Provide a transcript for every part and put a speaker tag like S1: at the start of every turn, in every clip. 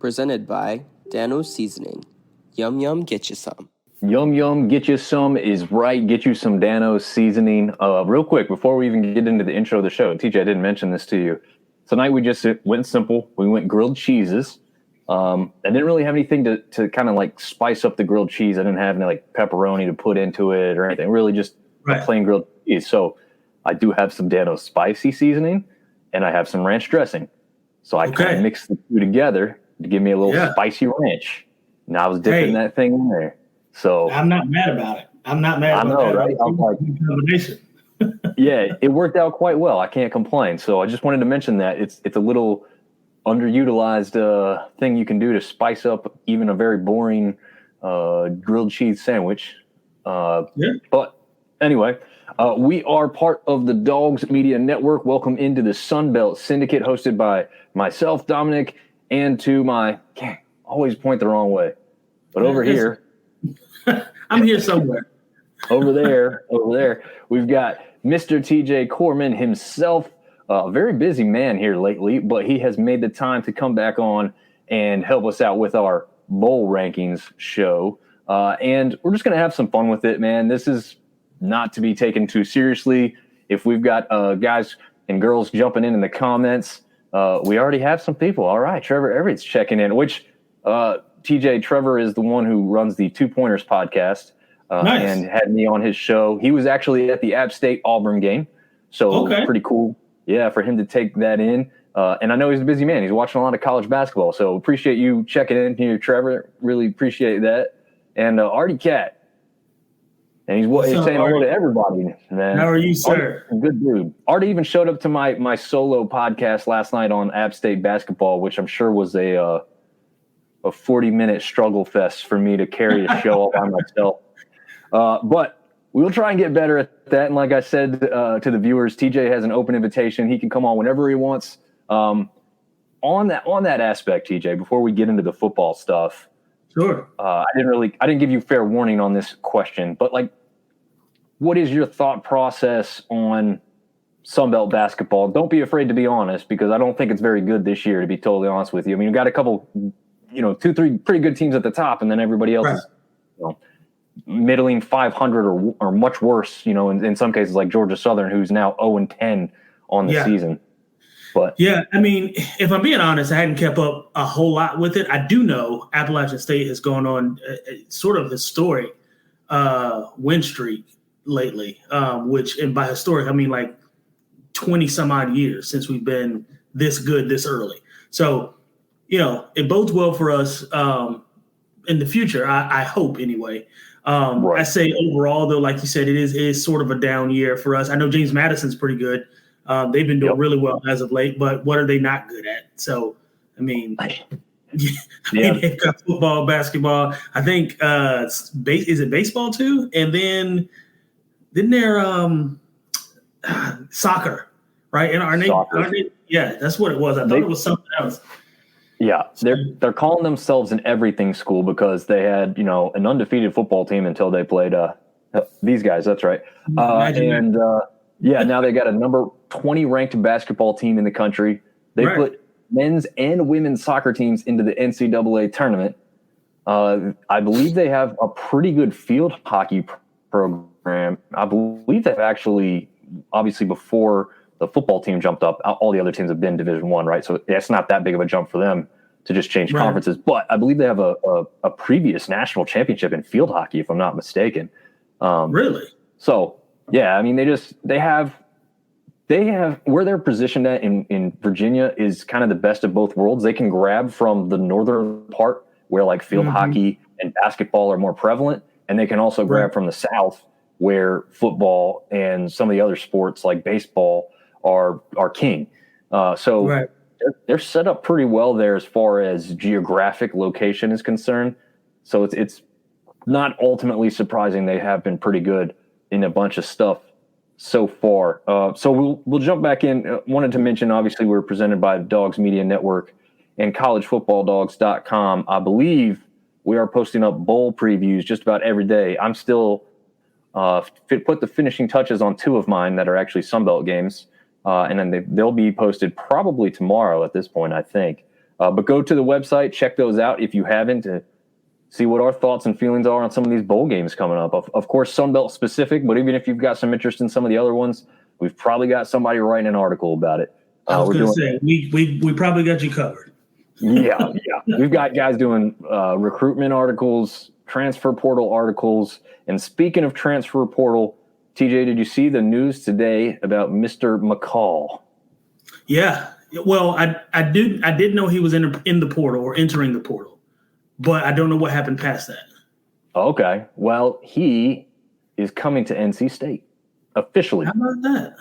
S1: presented by Dano Seasoning. Yum Yum, get you some.
S2: Yum Yum, get you some is right. Get you some Dano Seasoning. Real quick, before we even get into the intro of the show, TJ, I didn't mention this to you. Tonight we just went simple. We went grilled cheeses. I didn't really have anything to kind of like spice up the grilled cheese. I didn't have any like pepperoni to put into it or anything. Really just a plain grilled cheese. So I do have some Dano spicy seasoning and I have some ranch dressing. So I kind of mixed the two together to give me a little spicy ranch. And I was dipping that thing in there. So
S3: I'm not mad about it. I'm not mad about that.
S2: Right? I'm like,
S3: combination.
S2: Yeah, it worked out quite well. I can't complain. So I just wanted to mention that it's a little underutilized thing you can do to spice up even a very boring grilled cheese sandwich. But anyway, we are part of the Dogs Media Network. Welcome into the Sunbelt Syndicate, hosted by myself, Dominic, and to my always point the wrong way, but over here.
S3: I'm here somewhere.
S2: over there, we've got Mr. TJ Corman himself. A very busy man here lately, but he has made the time to come back on and help us out with our bowl rankings show. And we're just going to have some fun with it, man. This is not to be taken too seriously. If we've got guys and girls jumping in the comments, we already have some people. All right, Trevor Everett's checking in, which TJ, Trevor is the one who runs the Two Pointers podcast and had me on his show. He was actually at the App State Auburn game, so pretty cool. Yeah, for him to take that in. And I know he's a busy man. He's watching a lot of college basketball. So appreciate you checking in here, Trevor. Really appreciate that. And Artie Cat. And he's saying hello to everybody, man.
S3: How are you, sir?
S2: Artie, good dude. Artie even showed up to my solo podcast last night on App State basketball, which I'm sure was a 40-minute struggle fest for me to carry a show all by myself. But we'll try and get better at that. And like I said to the viewers, TJ has an open invitation. He can come on whenever he wants. On that aspect, TJ, before we get into the football stuff,
S3: sure.
S2: I didn't give you fair warning on this question, but like, what is your thought process on Sunbelt basketball? Don't be afraid to be honest, because I don't think it's very good this year, to be totally honest with you. I mean, you've got a couple, 2-3 pretty good teams at the top, and then everybody else is, middling 500 or much worse, in some cases like Georgia Southern, who's now 0-10 on the season. But
S3: I mean, if I'm being honest, I hadn't kept up a whole lot with it. I do know Appalachian State has gone on a sort of historic win streak lately, which, and by historic, I mean like 20 some odd years since we've been this good this early. So, it bodes well for us in the future, I hope anyway. I say overall, though, like you said, it is sort of a down year for us. I know James Madison's pretty good. They've been doing really well as of late, but what are they not good at? So, I mean, they've got football, basketball. I think is it baseball too? And then they're soccer, right? And that's what it was. I thought it was something else.
S2: Yeah, they're calling themselves an everything school because they had, an undefeated football team until they played these guys. That's right. Now they got a number 20 ranked basketball team in the country. They put men's and women's soccer teams into the NCAA tournament. I believe they have a pretty good field hockey program. I believe they've actually, obviously before the football team jumped up, all the other teams have been Division I, right? So that's not that big of a jump for them to just change conferences. But I believe they have a previous national championship in field hockey, if I'm not mistaken.
S3: Really?
S2: So, yeah, I mean, they have where they're positioned at in Virginia is kind of the best of both worlds. They can grab from the northern part where like field hockey and basketball are more prevalent, and they can also grab from the south where football and some of the other sports like baseball are king. So they're set up pretty well there as far as geographic location is concerned. So it's not ultimately surprising. They have been pretty good in a bunch of stuff so far. So we'll jump back in. Wanted to mention, obviously, we're presented by the Dogs Media Network and collegefootballdogs.com. I believe we are posting up bowl previews just about every day. I'm still put the finishing touches on 2 of mine that are actually Sunbelt games. And then they'll be posted probably tomorrow at this point, I think. But go to the website, check those out if you haven't, to see what our thoughts and feelings are on some of these bowl games coming up. Of course, Sunbelt specific, but even if you've got some interest in some of the other ones, we've probably got somebody writing an article about it.
S3: I was going to say, we probably got you covered.
S2: Yeah. We've got guys doing recruitment articles, transfer portal articles. And speaking of transfer portal, TJ, did you see the news today about Mr. McCall?
S3: Yeah. Well, I did know he was in the portal or entering the portal, but I don't know what happened past that.
S2: Okay. Well, he is coming to NC State officially.
S3: How about that?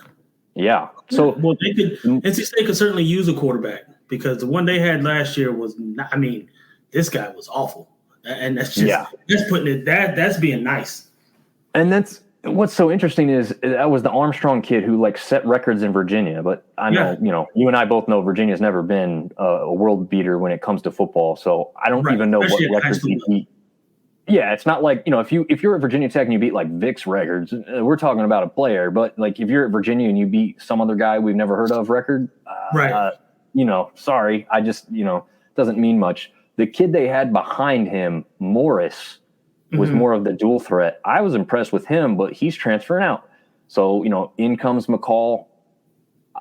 S2: Yeah. So,
S3: well, NC State could certainly use a quarterback because the one they had last year was not, I mean, this guy was awful. And that's just that's putting it that's being nice.
S2: And that's what's so interesting is that was the Armstrong kid who like set records in Virginia. But I know, you and I both know Virginia's never been a world beater when it comes to football. So I don't even know especially what records he beat. Yeah, it's not like, if you're at Virginia Tech and you beat like Vic's records, we're talking about a player. But like if you're at Virginia and you beat some other guy we've never heard of record, sorry, I just, doesn't mean much. The kid they had behind him, Morris, was more of the dual threat. I was impressed with him, but he's transferring out. So, in comes McCall.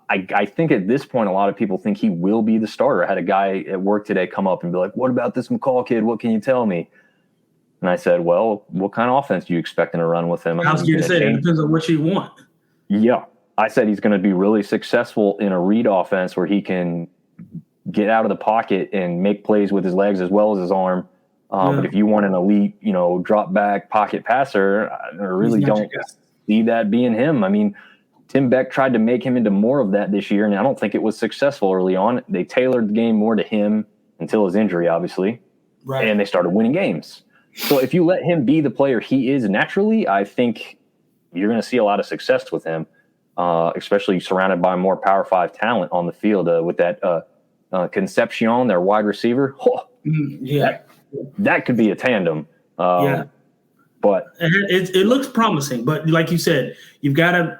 S2: I think at this point, a lot of people think he will be the starter. I had a guy at work today come up and be like, what about this McCall kid? What can you tell me? And I said, well, what kind of offense do you expect to run with him?
S3: I was going to say, it depends on what you want.
S2: Yeah. I said he's going to be really successful in a read offense where he can get out of the pocket and make plays with his legs as well as his arm. But if you want an elite, drop back pocket passer, I really don't see that being him. I mean, Tim Beck tried to make him into more of that this year, and I don't think it was successful early on. They tailored the game more to him until his injury, obviously, and they started winning games. So if you let him be the player he is naturally, I think you're going to see a lot of success with him, especially surrounded by more Power 5 talent on the field with that Concepcion, their wide receiver. That could be a tandem. But
S3: it looks promising. But like you said, you've got to,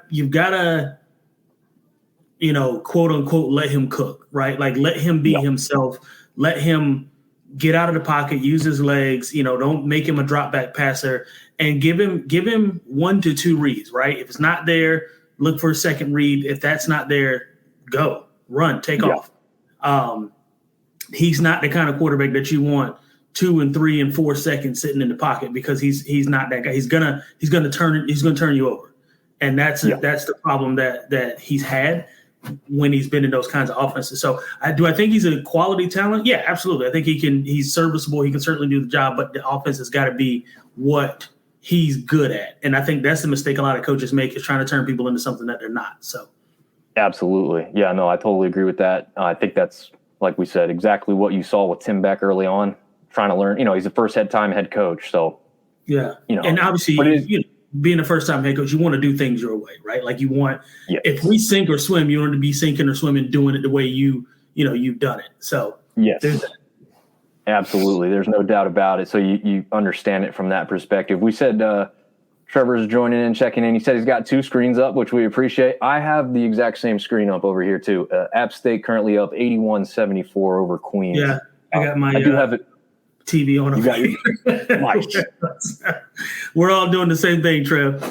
S3: quote unquote, let him cook, right? Like let him be himself. Let him get out of the pocket, use his legs, don't make him a drop back passer, and give him 1 to 2 reads, right? If it's not there, look for a second read. If that's not there, go, run, take off. He's not the kind of quarterback that you want 2 and 3 and 4 seconds sitting in the pocket because he's not that guy. He's gonna turn you over. And that's the problem that he's had when he's been in those kinds of offenses. So I think he's a quality talent? Yeah, absolutely. I think he's serviceable. He can certainly do the job, but the offense has got to be what he's good at. And I think that's the mistake a lot of coaches make, is trying to turn people into something that they're not. So
S2: absolutely. Yeah, no, I totally agree with that. I think that's, like we said, exactly what you saw with Tim Beck early on, trying to learn. He's a first-time head coach. So,
S3: and obviously, being a first-time head coach, you want to do things your way, right? Like you want, if we sink or swim, you want to be sinking or swimming, doing it the way you've done it. So
S2: yes, absolutely. There's no doubt about it. So you understand it from that perspective. We said Trevor's joining in, checking in. He said he's got 2 screens up, which we appreciate. I have the exact same screen up over here too. App State currently up 81-74 over Queens.
S3: Yeah, I got my.
S2: I do have it.
S3: TV on.
S2: You got your nice.
S3: We're all doing the same thing, Trev.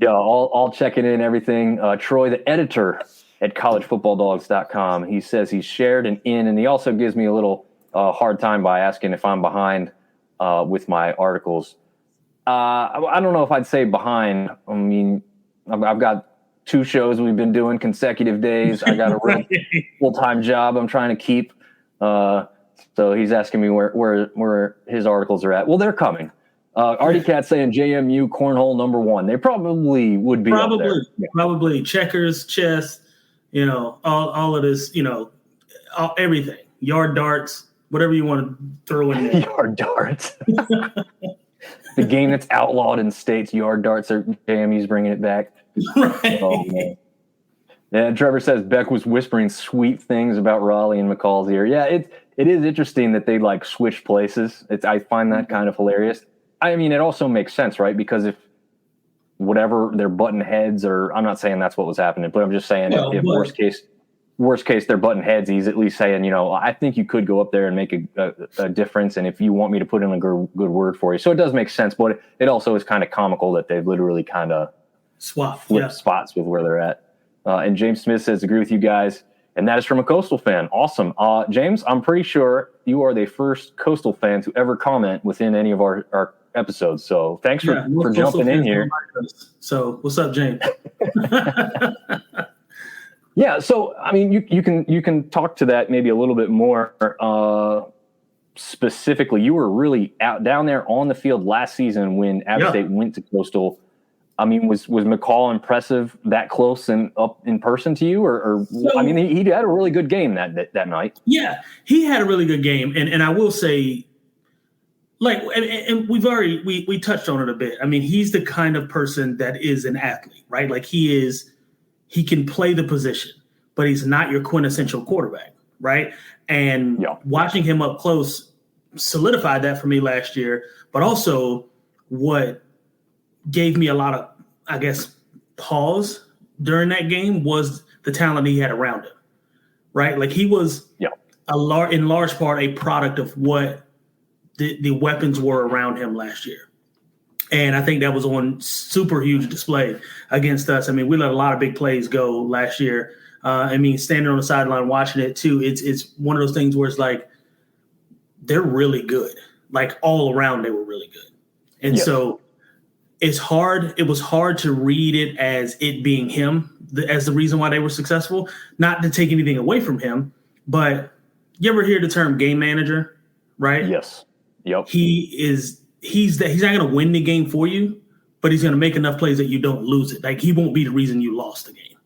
S3: all checking in everything. Troy, the editor at collegefootballdogs.com, he says he's shared and he also gives me a little hard time by asking if I'm behind with my articles. I don't know if I'd say behind. I mean, I've got 2 shows we've been doing consecutive days. I got a real full-time job I'm trying to keep. So he's asking me where his articles are at. Well, they're coming. Artie Cat saying JMU cornhole #1. They probably would be up there. Probably checkers, chess, all of this, everything. Yard darts, whatever you want to throw in there.
S2: Yard darts. The game that's outlawed in states, yard darts, are JMU's bringing it back.
S3: Right.
S2: Oh, man. Yeah, Trevor says Beck was whispering sweet things about Raleigh and McCall's ear. Yeah, it is interesting that they like switch places. I find that kind of hilarious. I mean, it also makes sense, right? Because if whatever they're button heads, or I'm not saying that's what was happening, but I'm just saying if worst case worst case, they're butting heads. He's at least saying, I think you could go up there and make a difference. And if you want me to put in a good word for you. So it does make sense, but it also is kind of comical that they've literally kind of flipped spots with where they're at. And James Smith says, agree with you guys. And that is from a Coastal fan. Awesome. James, I'm pretty sure you are the first Coastal fan to ever comment within any of our episodes. So thanks for jumping in here.
S3: So what's up, James?
S2: Yeah. So, I mean, you can talk to that maybe a little bit more specifically. You were really out down there on the field last season when App State went to Coastal. I mean, was McCall impressive that close and up in person to you? I mean, he had a really good game that night.
S3: Yeah, he had a really good game. And I will say, like, and we touched on it a bit. I mean, he's the kind of person that is an athlete, right? Like he can play the position, but he's not your quintessential quarterback, right? And watching him up close solidified that for me last year, but also what gave me a lot of, I guess, pause during that game was the talent he had around him, right? Like he was in large part a product of what the weapons were around him last year. And I think that was on super huge display against us. I mean, we let a lot of big plays go last year. I mean, standing on the sideline watching it too, it's one of those things where it's like, they're really good. Like all around, they were really good. And so it was hard to read it as it being him, as the reason why they were successful. Not to take anything away from him, but you ever hear the term game manager, right?
S2: Yes. Yep.
S3: He's not going to win the game for you, but he's going to make enough plays that you don't lose it. Like he won't be the reason you lost the game.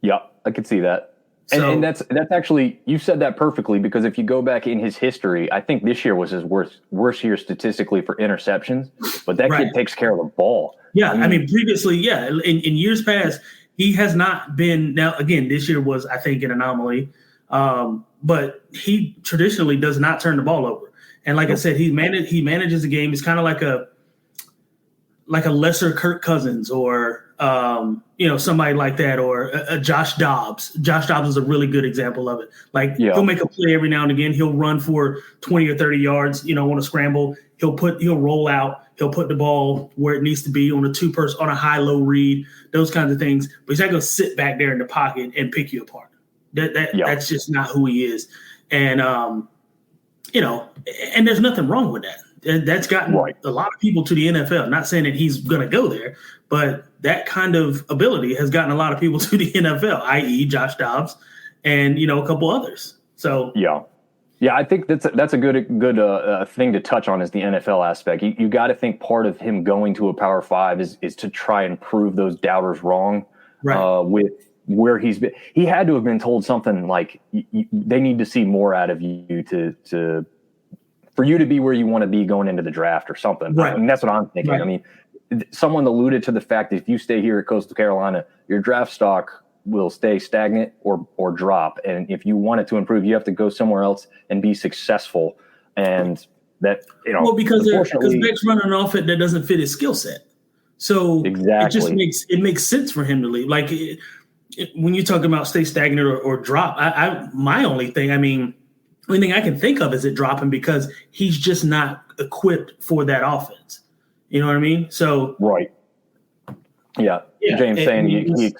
S2: Yeah, I could see that. And that's actually, you said that perfectly, because if you go back in his history, I think this year was his worst year statistically for interceptions, but that kid takes care of the ball.
S3: Yeah. I mean previously, in years past, he has not been. Now, again, this year was, I think, an anomaly, but he traditionally does not turn the ball over. And like I said, he manages the game. It's kind of like a lesser Kirk Cousins or somebody like that, or a Josh Dobbs. Josh Dobbs is a really good example of it. Like he'll make a play every now and again. He'll run for 20 or 30 yards, on a scramble. He'll roll out. He'll put the ball where it needs to be on on a high-low read, those kinds of things. But he's not going to sit back there in the pocket and pick you apart. That's just not who he is. And, and there's nothing wrong with that. That's gotten a lot of people to the NFL. Not saying that he's going to go there, but that kind of ability has gotten a lot of people to the NFL, i.e. Josh Dobbs and, a couple others. So,
S2: yeah, I think that's a good thing to touch on is the NFL aspect. You got to think part of him going to a Power 5 is to try and prove those doubters wrong. Right. With where he's been. He had to have been told something like they need to see more out of you for you to be where you want to be going into the draft or something. Right. I mean, that's what I'm thinking. Right. I mean, someone alluded to the fact that if you stay here at Coastal Carolina, your draft stock will stay stagnant or drop. And if you want it to improve, you have to go somewhere else and be successful. And that,
S3: because Beck's running an offense that doesn't fit his skill set. So exactly. It makes sense for him to leave. Like when you talk about stay stagnant or drop, my only thing I can think of is it dropping because he's just not equipped for that offense. You know what I mean? So
S2: right. Yeah. James saying he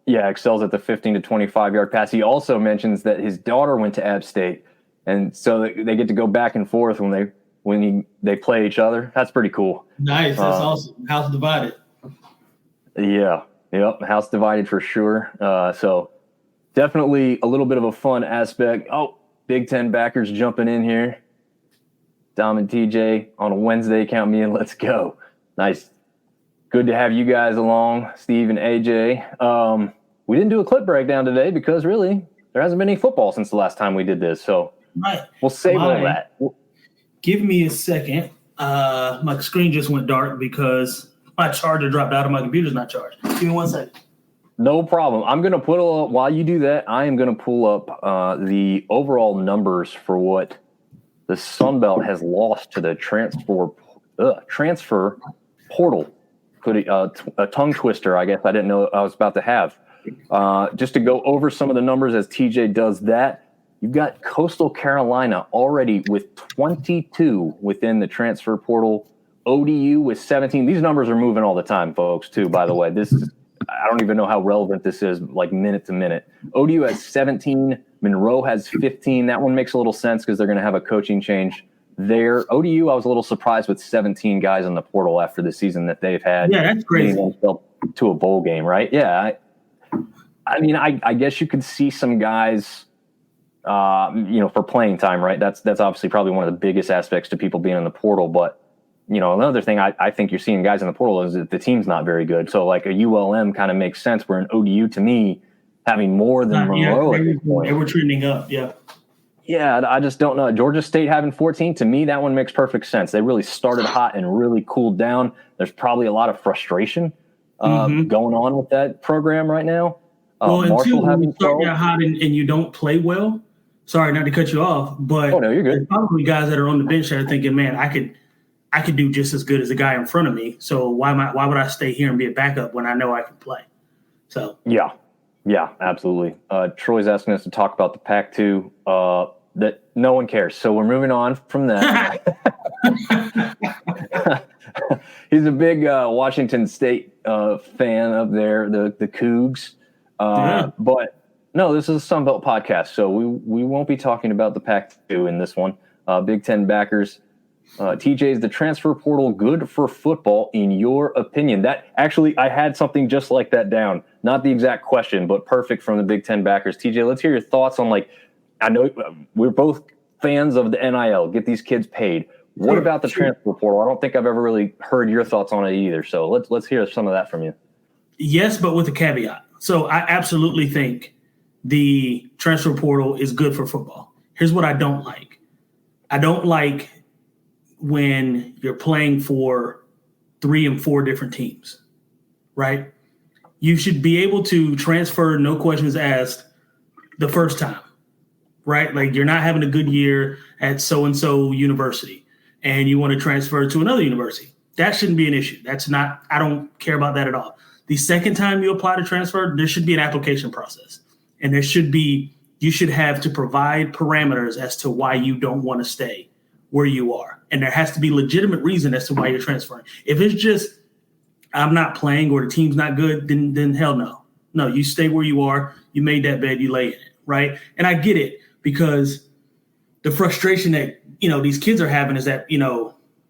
S2: excels at the 15 to 25 yard pass. He also mentions that his daughter went to App State, and so they get to go back and forth when they play each other. That's pretty cool.
S3: Nice. That's awesome. House divided.
S2: Yeah. Yep. House divided for sure. So definitely a little bit of a fun aspect. Oh, Big Ten backers jumping in here. Dom and TJ on a Wednesday. Count me in. Let's go. Nice. Good to have you guys along, Steve and AJ. We didn't do a clip breakdown today because really there hasn't been any football since the last time we did this. So we'll save all that.
S3: Give me a second. My screen just went dark because my charger dropped out and my computer's not charged. Give me 1 second.
S2: No problem. I'm going to while you do that, I am going to pull up the overall numbers for what the Sun Belt has lost to the transfer portal. A tongue twister, I guess I didn't know I was about to have. Just to go over some of the numbers as TJ does that, you've got Coastal Carolina already with 22 within the transfer portal. ODU with 17. These numbers are moving all the time, folks, too, by the way. I don't even know how relevant this is, like minute to minute. ODU has 17. Monroe has 15. That one makes a little sense because they're going to have a coaching change there. ODU, I was a little surprised with 17 guys in the portal after the season that they've had.
S3: Yeah, that's crazy.
S2: To a bowl game, right? Yeah. I mean, I guess you could see some guys, for playing time, right? That's obviously probably one of the biggest aspects to people being in the portal. But, another thing I think you're seeing guys in the portal is that the team's not very good. So, like, a ULM kind of makes sense, where an ODU, to me, having more than Monroe at this point.
S3: They were trending up, yeah.
S2: Yeah, I just don't know. Georgia State having 14, to me, that one makes perfect sense. They really started hot and really cooled down. There's probably a lot of frustration going on with that program right now.
S3: Until you start out hot and you don't play well, sorry not to cut you off, but
S2: no, you're good.
S3: There's probably guys that are on the bench that are thinking, man, I could do just as good as the guy in front of me. So why would I stay here and be a backup when I know I can play? So yeah, absolutely. Troy's asking us to talk about the Pac-2. That no one cares. So we're moving on from that. He's a big Washington State fan up there, the Cougs. But no, this is a Sun Belt podcast, so we won't be talking about the Pac-2 in this one. Big Ten backers. TJ, is the transfer portal good for football, in your opinion? That actually, I had something just like that down. Not the exact question, but perfect from the Big Ten backers. TJ, let's hear your thoughts on, like, I know we're both fans of the NIL, get these kids paid. What about the transfer portal? I don't think I've ever really heard your thoughts on it either. So let's hear some of that from you. Yes, but with a caveat. So I absolutely think the transfer portal is good for football. Here's what I don't like. I don't like when you're playing for 3 and 4 different teams, right? You should be able to transfer, no questions asked, the first time, right? Like, you're not having a good year at so-and-so university and you want to transfer to another university. That shouldn't be an issue. I don't care about that at all. The second time you apply to transfer, there should be an application process. And you should have to provide parameters as to why you don't want to stay where you are. And there has to be legitimate reason as to why you're transferring. If it's just, I'm not playing or the team's not good, then hell no. No, you stay where you are. You made that bed, you lay in it, right? And I get it, because the frustration that, these kids are having is that,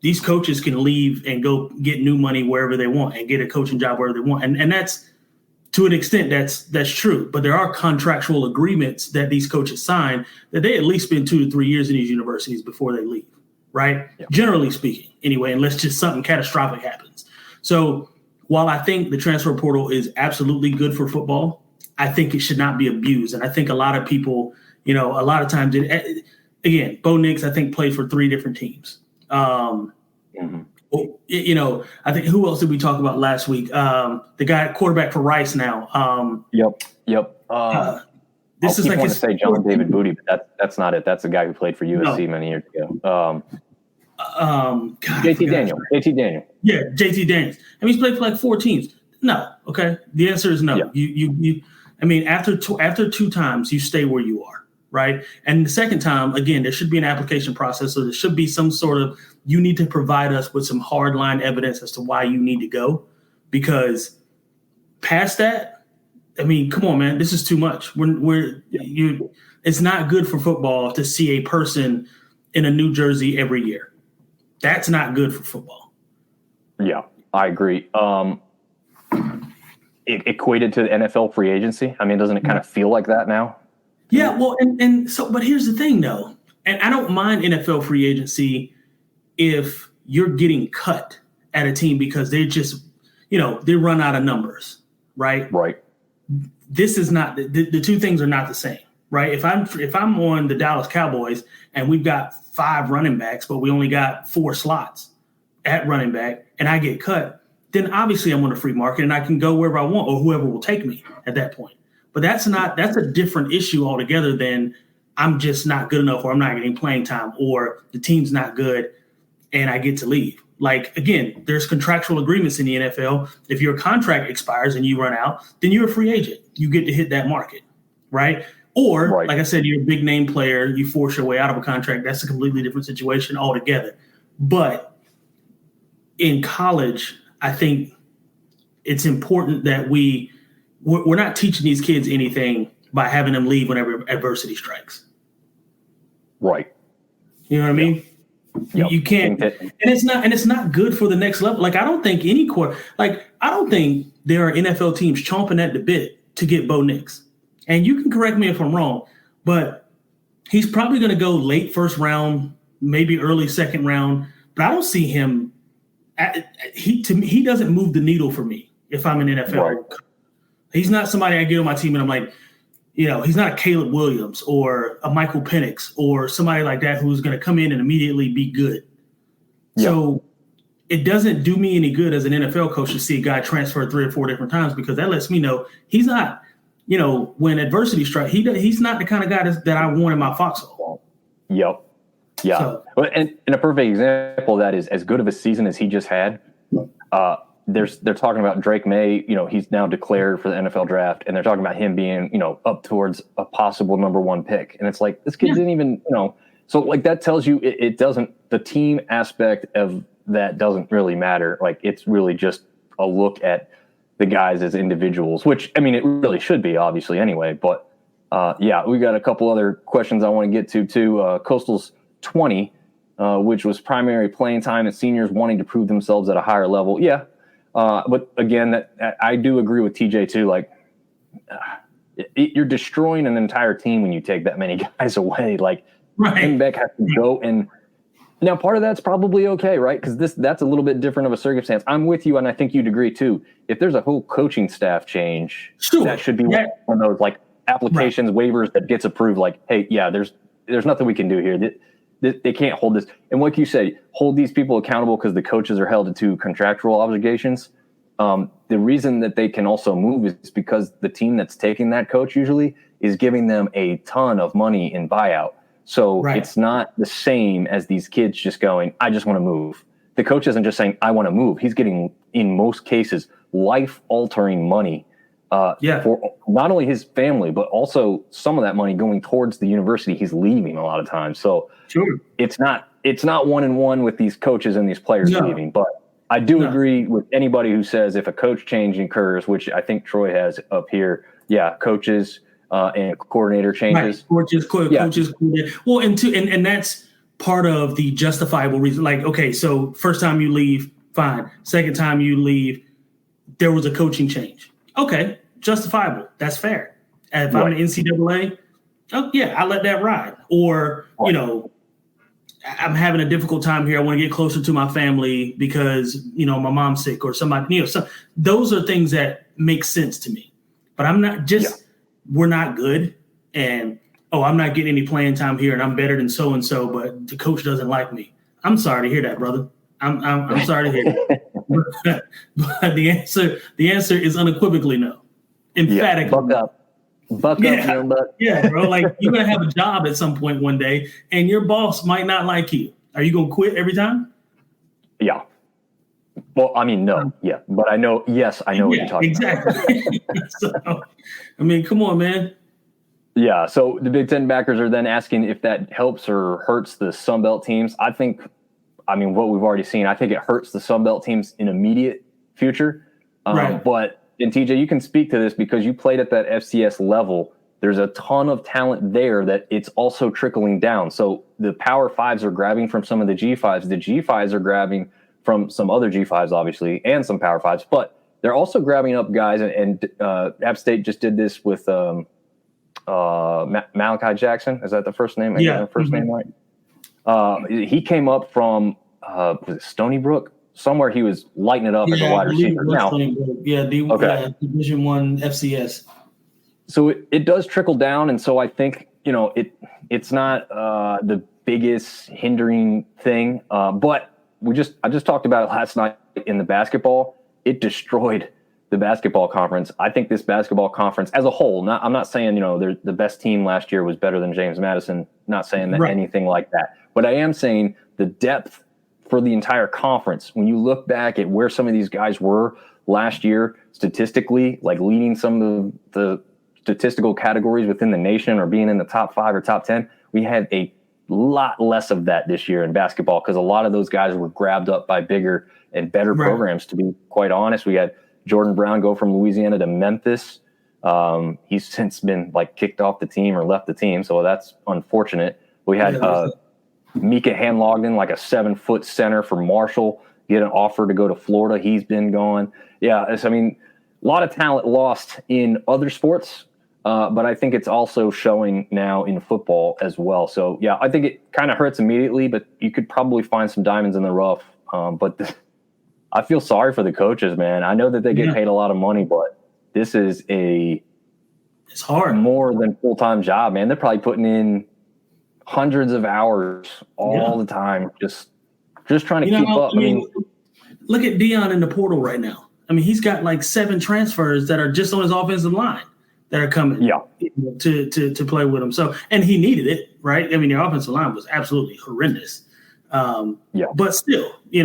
S3: these coaches can leave and go get new money wherever they want and get a coaching job wherever they want. And that's, to an extent, that's true. But there are contractual agreements that these coaches sign that they at least spend 2 to 3 years in these universities before they leave, right? Yep. Generally speaking, anyway, unless just something catastrophic happens. So while I think the transfer portal is absolutely good for football, I think it should not be abused. And I think a lot of people, a lot of times, again, Bo Nix, I think, played for 3 different teams. I think, who else did we talk about last week? The guy quarterback for Rice now.
S2: Yep.
S3: This is like
S2: to say John David Booty, but that's not it. That's a guy who played for USC many years ago. JT Daniel.
S3: Yeah, JT Daniels. He's played for like 4 teams. No. Okay. The answer is no. Yeah. After 2 times, you stay where you are. Right. And the second time, again, there should be an application process. So there should be some sort of, you need to provide us with some hardline evidence as to why you need to go, because past that, come on, man, this is too much. It's not good for football to see a person in a new jersey every year. That's not good for football.
S2: Yeah, I agree. It equated to the NFL free agency. Doesn't it kind of feel like that now?
S3: Yeah, well, but here's the thing, though, and I don't mind NFL free agency if you're getting cut at a team because they just, they run out of numbers, right?
S2: Right.
S3: This is not the 2 things are not the same, right? If I'm on the Dallas Cowboys and we've got 5 running backs, but we only got 4 slots at running back, and I get cut, then obviously I'm on a free market and I can go wherever I want or whoever will take me at that point. But that's a different issue altogether than I'm just not good enough or I'm not getting playing time or the team's not good and I get to leave. Like, again, there's contractual agreements in the NFL. If your contract expires and you run out, then you're a free agent. you get to hit that market, right? Or, like I said, you're a big name player, you force your way out of a contract. That's a completely different situation altogether. But in college, I think it's important that we're not teaching these kids anything by having them leave whenever adversity strikes.
S2: Right.
S3: You know what I mean? Yep. You can't, and it's not good for the next level. Like, I don't think I don't think there are NFL teams chomping at the bit to get Bo Nix. And you can correct me if I'm wrong, but he's probably going to go late first round, maybe early second round. But I don't see him. He doesn't move the needle for me if I'm an NFL. Right. He's not somebody I get on my team and I'm like, he's not a Caleb Williams or a Michael Penix or somebody like that who's going to come in and immediately be good. Yeah. So it doesn't do me any good as an NFL coach to see a guy transfer 3 or 4 different times, because that lets me know he's not. When adversity strikes, he's not the kind of guy that I want in my foxhole.
S2: Yep. Yeah. So, and a perfect example of that is, as good of a season as he just had, they're talking about Drake May. He's now declared for the NFL draft, and they're talking about him being, up towards a possible number 1 pick. And it's like, this kid didn't even, so like that tells you it doesn't, the team aspect of that doesn't really matter. Like, it's really just a look at the guys as individuals, which, I mean, it really should be, obviously, anyway. But we got a couple other questions I want to get to too. Coastal's 20, which was primary playing time and seniors wanting to prove themselves at a higher level. Yeah. But again, that I do agree with TJ too. Like, you're destroying an entire team when you take that many guys away. Like, Beck has to go, and now part of that's probably okay, right? Because that's a little bit different of a circumstance. I'm with you, and I think you'd agree too. If there's a whole coaching staff change, that should be one of those like applications, waivers that gets approved. Like, hey, there's nothing we can do here. They can't hold this. And like you say, hold these people accountable because the coaches are held to contractual obligations. The reason that they can also move is because the team that's taking that coach usually is giving them a ton of money in buyout. So it's not the same as these kids just going, I just want to move. The coach isn't just saying, I want to move. He's getting, in most cases, life-altering money for not only his family, but also some of that money going towards the university he's leaving a lot of times. So it's not 1-on-1 with these coaches and these players leaving. But I do agree with anybody who says if a coach change occurs, which I think Troy has up here, coaches and coordinator changes.
S3: Coaches. Well, and that's part of the justifiable reason. Like, okay, so first time you leave, fine. Second time you leave, there was a coaching change. Okay, justifiable. That's fair. And if I'm an NCAA, I let that ride. Or, I'm having a difficult time here. I want to get closer to my family because, my mom's sick or somebody, so those are things that make sense to me. But I'm not just, we're not good. And, I'm not getting any playing time here and I'm better than so-and-so, but the coach doesn't like me. I'm sorry to hear that, brother. I'm sorry to hear that. But the answer is unequivocally no. Emphatically.
S2: Buck up, young buck.
S3: Yeah, bro. Like, you're going to have a job at some point one day, and your boss might not like you. Are you going to quit every time?
S2: Yeah. Well, I mean, no. Yeah. But I know what you're talking about.
S3: Exactly. So, I mean, come on, man.
S2: Yeah. So the Big Ten backers are then asking if that helps or hurts the Sun Belt teams. What we've already seen, I think it hurts the Sun Belt teams in immediate future. But, and TJ, you can speak to this because you played at that FCS level. There's a ton of talent there that it's also trickling down. So the Power Fives are grabbing from some of the G5s. The G5s are grabbing from some other G5s, obviously, and some Power Fives. But they're also grabbing up guys, and App State just did this with Malachi Jackson. Is that the first name? First name right? He came up from was it Stony Brook? Somewhere he was lighting it up as a wide receiver. Now,
S3: Division I FCS.
S2: So it does trickle down, and so I think it's not the biggest hindering thing. But I just talked about it last night in the basketball. It destroyed the basketball conference. I think this basketball conference as a whole. I'm not saying the best team last year was better than James Madison. Not saying that anything like that. But I am saying the depth for the entire conference. When you look back at where some of these guys were last year, statistically, like leading some of the statistical categories within the nation or being in the top 5 or top 10, we had a lot less of that this year in basketball because a lot of those guys were grabbed up by bigger and better programs, to be quite honest. We had Jordan Brown go from Louisiana to Memphis. He's since been like kicked off the team or left the team, so that's unfortunate. We had Mika Hanlogden, like a 7-foot center for Marshall, get an offer to go to Florida. He's been gone. Yeah, I mean, a lot of talent lost in other sports, but I think it's also showing now in football as well. So, yeah, I think it kind of hurts immediately, but you could probably find some diamonds in the rough. I feel sorry for the coaches, man. I know that they get paid a lot of money, but this is
S3: it's hard,
S2: more than full-time job, man. They're probably putting in hundreds of hours all the time, just trying to keep up.
S3: I mean, look at Deion in the portal right now. I mean, he's got like 7 transfers that are just on his offensive line that are coming to play with him. So, and he needed it, right? I mean, the offensive line was absolutely horrendous. But still, you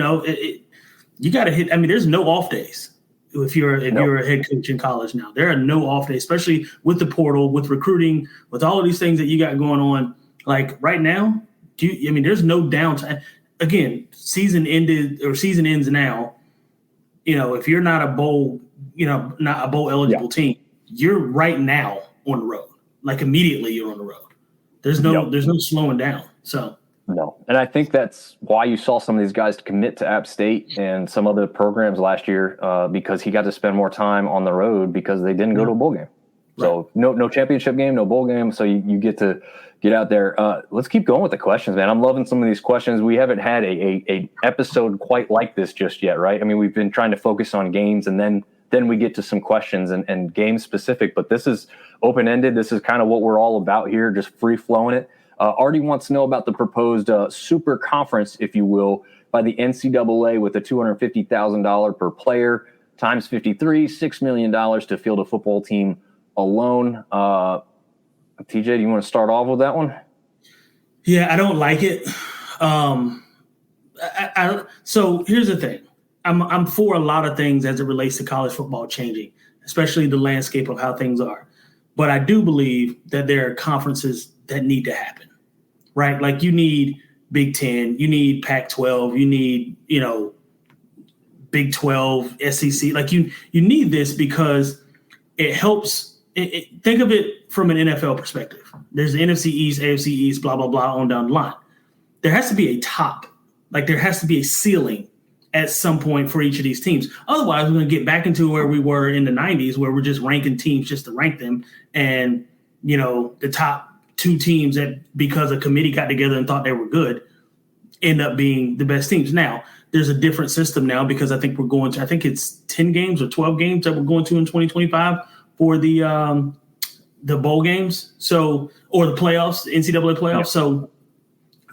S3: got to hit. I mean, there's no off days if you're a head coach in college now. There are no off days, especially with the portal, with recruiting, with all of these things that you got going on. Like right now, there's no downtime. Again, season ends now. If you're not a bowl, not a bowl eligible team, you're right now on the road. Like immediately you're on the road. There's no slowing down. So
S2: no. And I think that's why you saw some of these guys commit to App State and some other programs last year, because he got to spend more time on the road because they didn't go to a bowl game. So no championship game, no bowl game. So you get to get out there. Let's keep going with the questions, man. I'm loving some of these questions. We haven't had a episode quite like this just yet, right? I mean, we've been trying to focus on games, and then we get to some questions and game specific. But this is open-ended. This is kind of what we're all about here, just free-flowing it. Artie wants to know about the proposed super conference, if you will, by the NCAA with a $250,000 per player times 53, $6 million to field a football team alone. TJ, do you want to start off with that one?
S3: Yeah, I don't like it. So here's the thing. I'm for a lot of things as it relates to college football changing, especially the landscape of how things are. But I do believe that there are conferences that need to happen, right? Like you need Big Ten, you need Pac-12, you need, Big 12, SEC. Like you need this because it helps. Think of it from an NFL perspective. There's the NFC East, AFC East, blah, blah, blah, on down the line. There has to be a top. Like there has to be a ceiling at some point for each of these teams. Otherwise, we're going to get back into where we were in the 90s, where we're just ranking teams just to rank them. And, the top 2 teams that, because a committee got together and thought they were good, end up being the best teams. Now, there's a different system now because I think it's 10 games or 12 games that we're going to in 2025 for the bowl games. So, or the playoffs, the NCAA playoffs. Yeah. So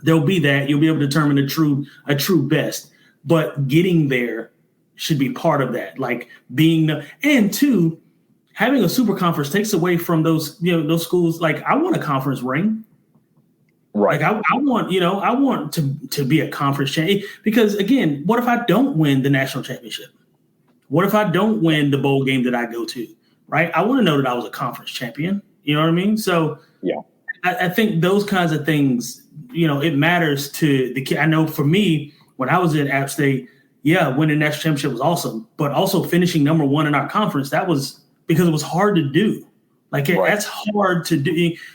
S3: there'll be that. You'll be able to determine a true best. But getting there should be part of that. Like and two, having a super conference takes away from those schools. Like I want a conference ring. Right. Like I want to be a conference champion, because again, what if I don't win the national championship? What if I don't win the bowl game that I go to? Right. I want to know that I was a conference champion. You know what I mean? So yeah, I think those kinds of things, it matters to the kid. I know for me, when I was at App State, winning the national championship was awesome, but also finishing number 1 in our conference, that was because it was hard to do. Like that's hard to do.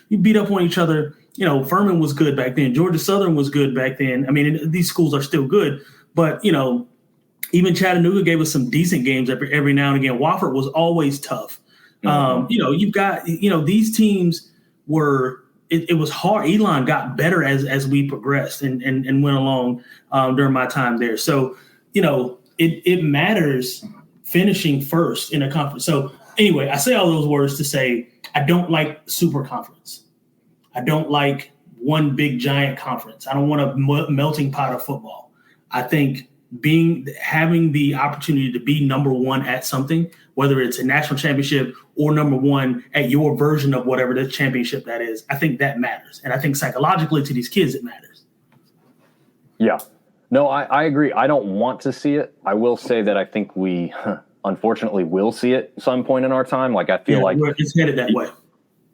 S3: You beat up on each other. Furman was good back then. Georgia Southern was good back then. I mean, these schools are still good, but even Chattanooga gave us some decent games every now and again. Wofford was always tough. Mm-hmm. You've got, these teams were, it was hard. Elon got better as we progressed and went along during my time there. So, it matters finishing first in a conference. So anyway, I say all those words to say, I don't like super conference. I don't like one big giant conference. I don't want a melting pot of football. I think having the opportunity to be number 1 at something, whether it's a national championship or number 1 at your version of whatever the championship that is, I think that matters. And I think psychologically to these kids, it matters.
S2: Yeah. No, I agree. I don't want to see it. I will say that I think we unfortunately will see it some point in our time. Like I feel like
S3: it's headed that way.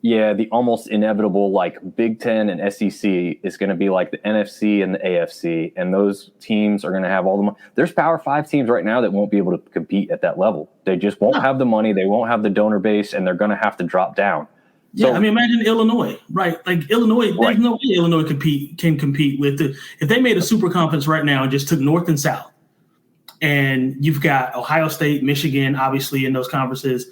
S2: Yeah, the almost inevitable like Big Ten and SEC is going to be like the NFC and the AFC, and those teams are going to have all the money. There's Power 5 teams right now that won't be able to compete at that level. They just won't have the money. They won't have the donor base, and they're going to have to drop down.
S3: Yeah, I mean, imagine Illinois, right? Like Illinois, there's no way Illinois can compete with if they made a super conference right now and just took North and South, and you've got Ohio State, Michigan, obviously in those conferences.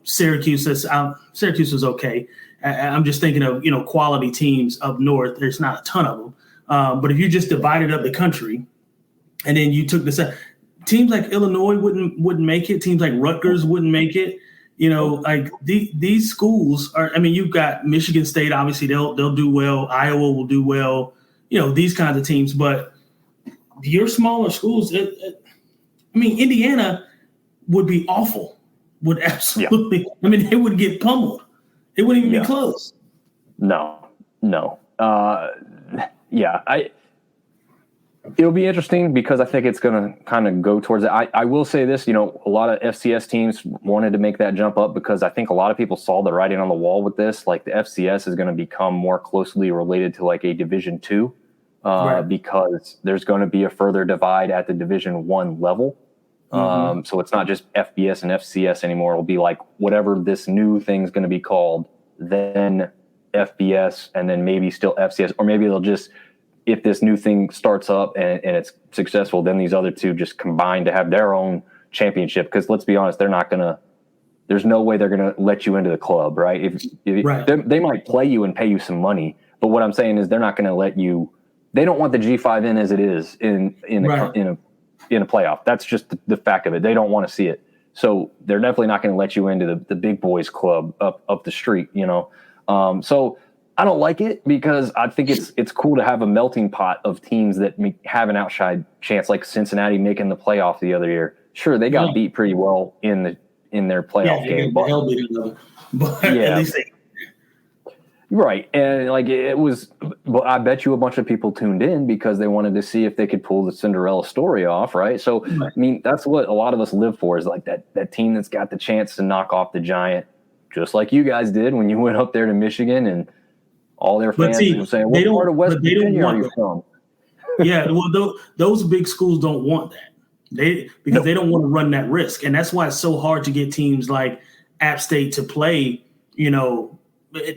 S3: Syracuse. Syracuse is okay. I'm just thinking of quality teams up north. There's not a ton of them, but if you just divided up the country, and then you took this, teams like Illinois wouldn't make it. Teams like Rutgers wouldn't make it. Like these schools are. I mean, you've got Michigan State. Obviously, they'll do well. Iowa will do well. These kinds of teams, but your smaller schools. Indiana would be awful. Would absolutely. Yeah. I mean, they would get pummeled. It wouldn't even be close.
S2: No. It'll be interesting because I think it's going to kind of go towards it. I will say this, a lot of FCS teams wanted to make that jump up because I think a lot of people saw the writing on the wall with this. Like the FCS is going to become more closely related to like a Division II because there's going to be a further divide at the Division I level. So it's not just FBS and FCS anymore. It'll be like whatever this new thing's going to be called, then FBS, and then maybe still FCS, or maybe they'll just, if this new thing starts up and it's successful, then these other two just combine to have their own championship. Because let's be honest, there's no way they're going to let you into the club, right? They might play you and pay you some money, but what I'm saying is they're not going to let you. They don't want the G5 in as it is in a playoff. That's just the fact of it. They don't want to see it. So they're definitely not going to let you into the big boys club up the street, So I don't like it because I think it's cool to have a melting pot of teams that have an outside chance, like Cincinnati making the playoff the other year. Sure, they got beat pretty well in their playoff game.
S3: But at least they.
S2: Right. And like it was, but I bet you a bunch of people tuned in because they wanted to see if they could pull the Cinderella story off. Right. So, I mean, that's what a lot of us live for is like that team that's got the chance to knock off the giant, just like you guys did when you went up there to Michigan and all their fans were saying, what part of West Virginia are you from?
S3: Yeah. Well, those big schools don't want that. Because they don't want to run that risk. And that's why it's so hard to get teams like App State to play,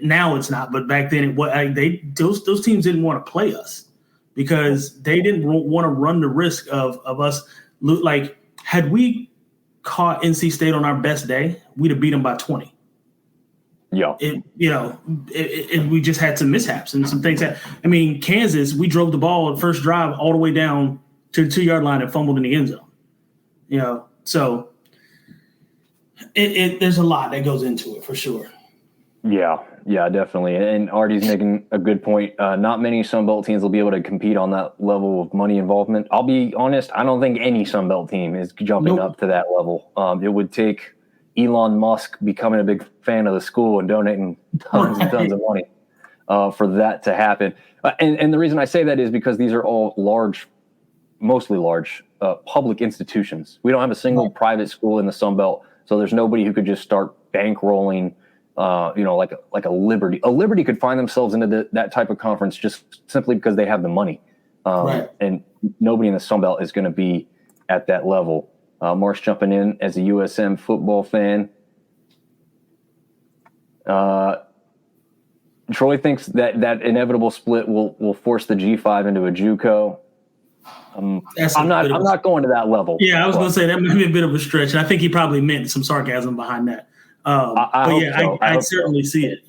S3: now it's not, but back then those teams didn't want to play us because they didn't want to run the risk of us. Like, had we caught NC State on our best day, we'd have beat them by 20.
S2: Yeah.
S3: We just had some mishaps and some things Kansas, we drove the ball at first drive all the way down to the 2-yard line and fumbled in the end zone. So there's a lot that goes into it for sure. Yeah, definitely. And Artie's making a good point. Not many Sunbelt teams will be able to compete on that level of money involvement. I'll be honest, I don't think any Sunbelt team is jumping up to that level. It would take Elon Musk becoming a big fan of the school and donating tons and tons of money for that to happen. And the reason I say that is because these are all mostly large public institutions. We don't have a single private school in the Sunbelt, so there's nobody who could just start bankrolling like a Liberty. A Liberty could find themselves into that type of conference just simply because they have the money. And nobody in the Sun Belt is going to be at that level. Marsh jumping in as a USM football fan. Troy thinks that inevitable split will force the G5 into a JUCO. I'm not going to that level. Yeah, I was going to say that might be a bit of a stretch. I think he probably meant some sarcasm behind that. I certainly see it.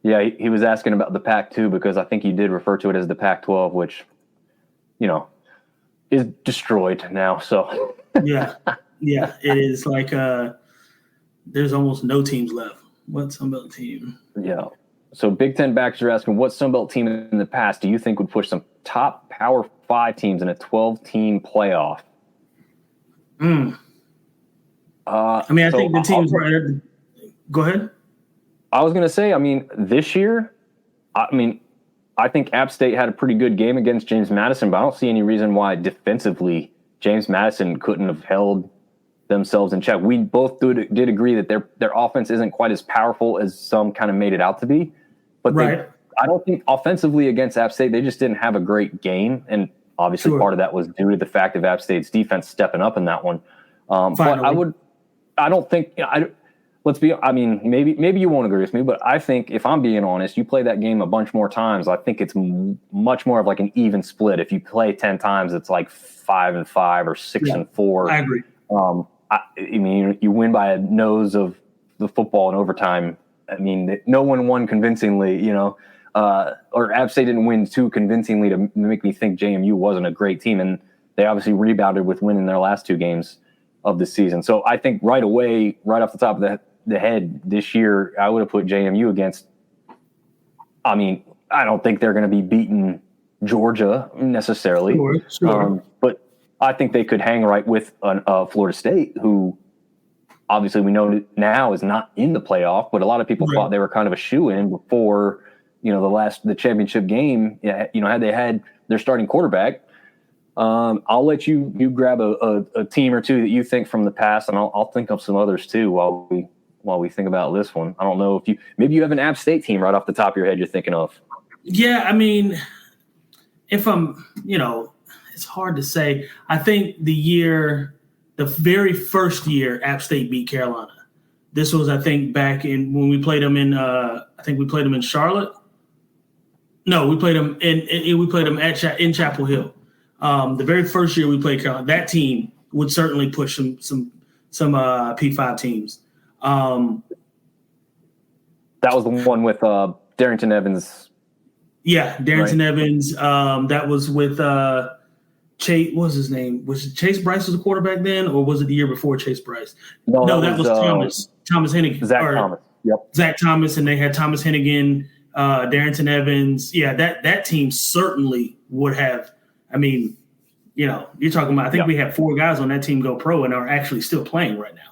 S2: Yeah, he was asking about the Pac-2 because I think he did refer to it as the Pac-12, which, is destroyed now. So
S3: yeah, it is like there's almost no teams left. What Sunbelt team?
S2: Yeah. So Big Ten backers are asking, what Sunbelt team in the past do you think would push some top Power 5 teams in a 12-team playoff?
S3: I think the teams right. Go ahead.
S2: I was going to say, this year, I think App State had a pretty good game against James Madison, but I don't see any reason why defensively James Madison couldn't have held themselves in check. We both did agree that their offense isn't quite as powerful as some kind of made it out to be. But I don't think offensively against App State, they just didn't have a great game. And obviously part of that was due to the fact of App State's defense stepping up in that one. But maybe you won't agree with me, but I think if I'm being honest, you play that game a bunch more times. I think it's much more of like an even split. If you play 10 times, it's like 5-5 or 6-4.
S3: I agree.
S2: You win by a nose of the football in overtime. I mean, no one won convincingly, or App State didn't win too convincingly to make me think JMU wasn't a great team. And they obviously rebounded with winning their last 2 games of the season. So I think right away, right off the top of the head this year, I would have put JMU against, I don't think they're going to be beating Georgia necessarily.
S3: Sure.
S2: But I think they could hang right with Florida State, who obviously we know now is not in the playoff, but a lot of people thought they were kind of a shoo-in before, the championship game, had they had their starting quarterback. I'll let you grab a team or two that you think from the past, and I'll think of some others too while we think about this one. I don't know if you have an App State team right off the top of your head you're thinking of.
S3: Yeah, if I'm, it's hard to say. I think the very first year App State beat Carolina. This was, I think, back in when we played them in. I think we played them in Charlotte. No, we played them in Chapel Hill. The very first year we played Carolina, that team would certainly push some P5 teams.
S2: That was the one with Darrington Evans.
S3: Yeah, Darrington Evans. That was with Chase. What was his name? Was it Chase Bryce was the quarterback then, or was it the year before Chase Bryce? No, that was Thomas Hennigan.
S2: Thomas. Yep.
S3: Zach Thomas, and they had Thomas Hennigan, Darrington Evans. Yeah, that team certainly would have. You're talking about. I think we had 4 guys on that team go pro and are actually still playing right now.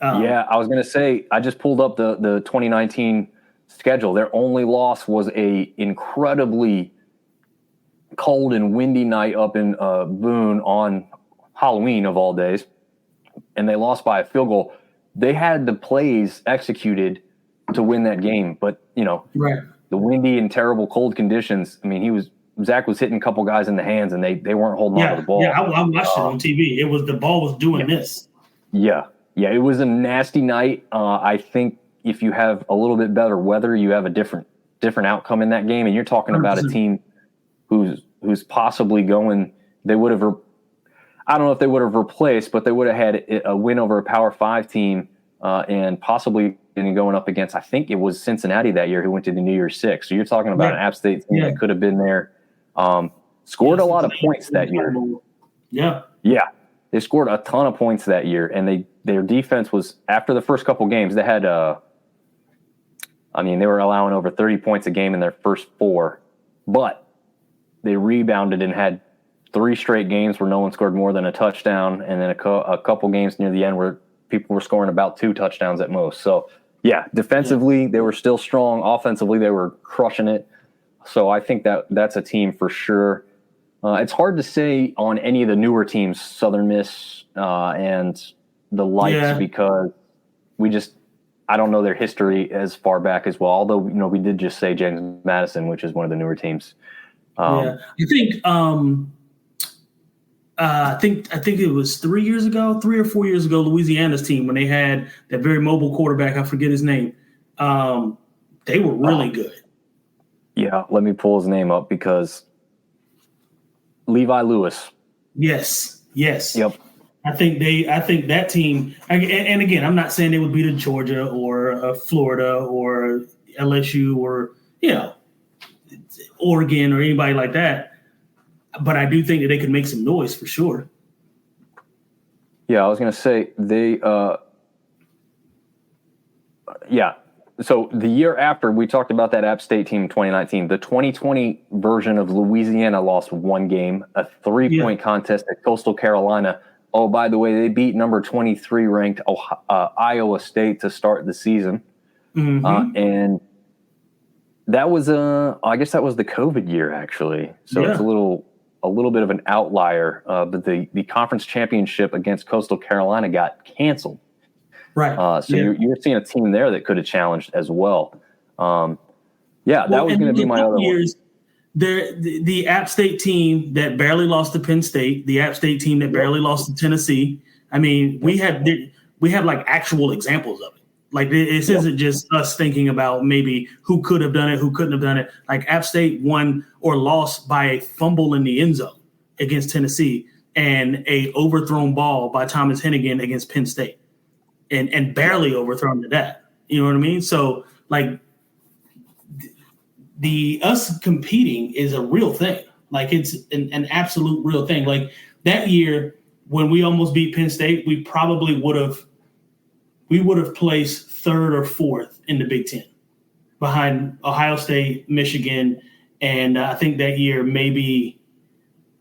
S2: I was going to say, I just pulled up the 2019 schedule. Their only loss was a incredibly cold and windy night up in Boone on Halloween of all days, and they lost by a field goal. They had the plays executed to win that game, but the windy and terrible cold conditions. Zach was hitting a couple guys in the hands, and they weren't holding on to the ball.
S3: Yeah, I watched it on TV. The ball was doing this.
S2: Yeah, it was a nasty night. I think if you have a little bit better weather, you have a different outcome in that game. And you're talking about a team who's possibly going. They would have. I don't know if they would have replaced, but they would have had a win over a Power 5 team, and possibly going up against. I think it was Cincinnati that year who went to the New Year's Six. So you're talking about an App State team that could have been there. Scored a lot of points that year.
S3: Yeah.
S2: They scored a ton of points that year, and their defense was, after the first couple games, they had they were allowing over 30 points a game in their first 4, but they rebounded and had 3 straight games where no one scored more than a touchdown, and then a couple games near the end where people were scoring about 2 touchdowns at most. So, defensively, they were still strong. Offensively, they were crushing it. So I think that's a team for sure. It's hard to say on any of the newer teams, Southern Miss and the likes, because I don't know their history as far back as well. Although, we did just say James Madison, which is one of the newer teams.
S3: I think it was 3 or 4 years ago, Louisiana's team, when they had that very mobile quarterback, I forget his name. They were really good.
S2: Yeah, let me pull his name up because Levi Lewis.
S3: Yes.
S2: Yep.
S3: I think that team, and again, I'm not saying they would beat a Georgia or a Florida or LSU or Oregon or anybody like that, but I do think that they could make some noise for sure.
S2: Yeah, I was going to say So the year after, we talked about that App State team in 2019. The 2020 version of Louisiana lost 1 game, a 3-point contest at Coastal Carolina. Oh, by the way, they beat number 23 ranked Iowa State to start the season. Mm-hmm. And That was I guess that was the COVID year actually. So
S3: Yeah.
S2: it's a little bit of an outlier. But the conference championship against Coastal Carolina got canceled.
S3: Right.
S2: So you're seeing a team there that could have challenged as well. That was going to be my other
S3: years, the App State team that barely lost to Penn State, the App State team that barely lost to Tennessee. I mean, we have like actual examples of it. Like this isn't just us thinking about maybe who could have done it, who couldn't have done it. Like App State won or lost by a fumble in the end zone against Tennessee and a overthrown ball by Thomas Hennigan against Penn State, and barely overthrown to that. You know what I mean? So like the us competing is a real thing. Like it's an absolute real thing. Like that year when we almost beat Penn State, we probably would have placed third or fourth in the Big Ten behind Ohio State, Michigan, and I think that year maybe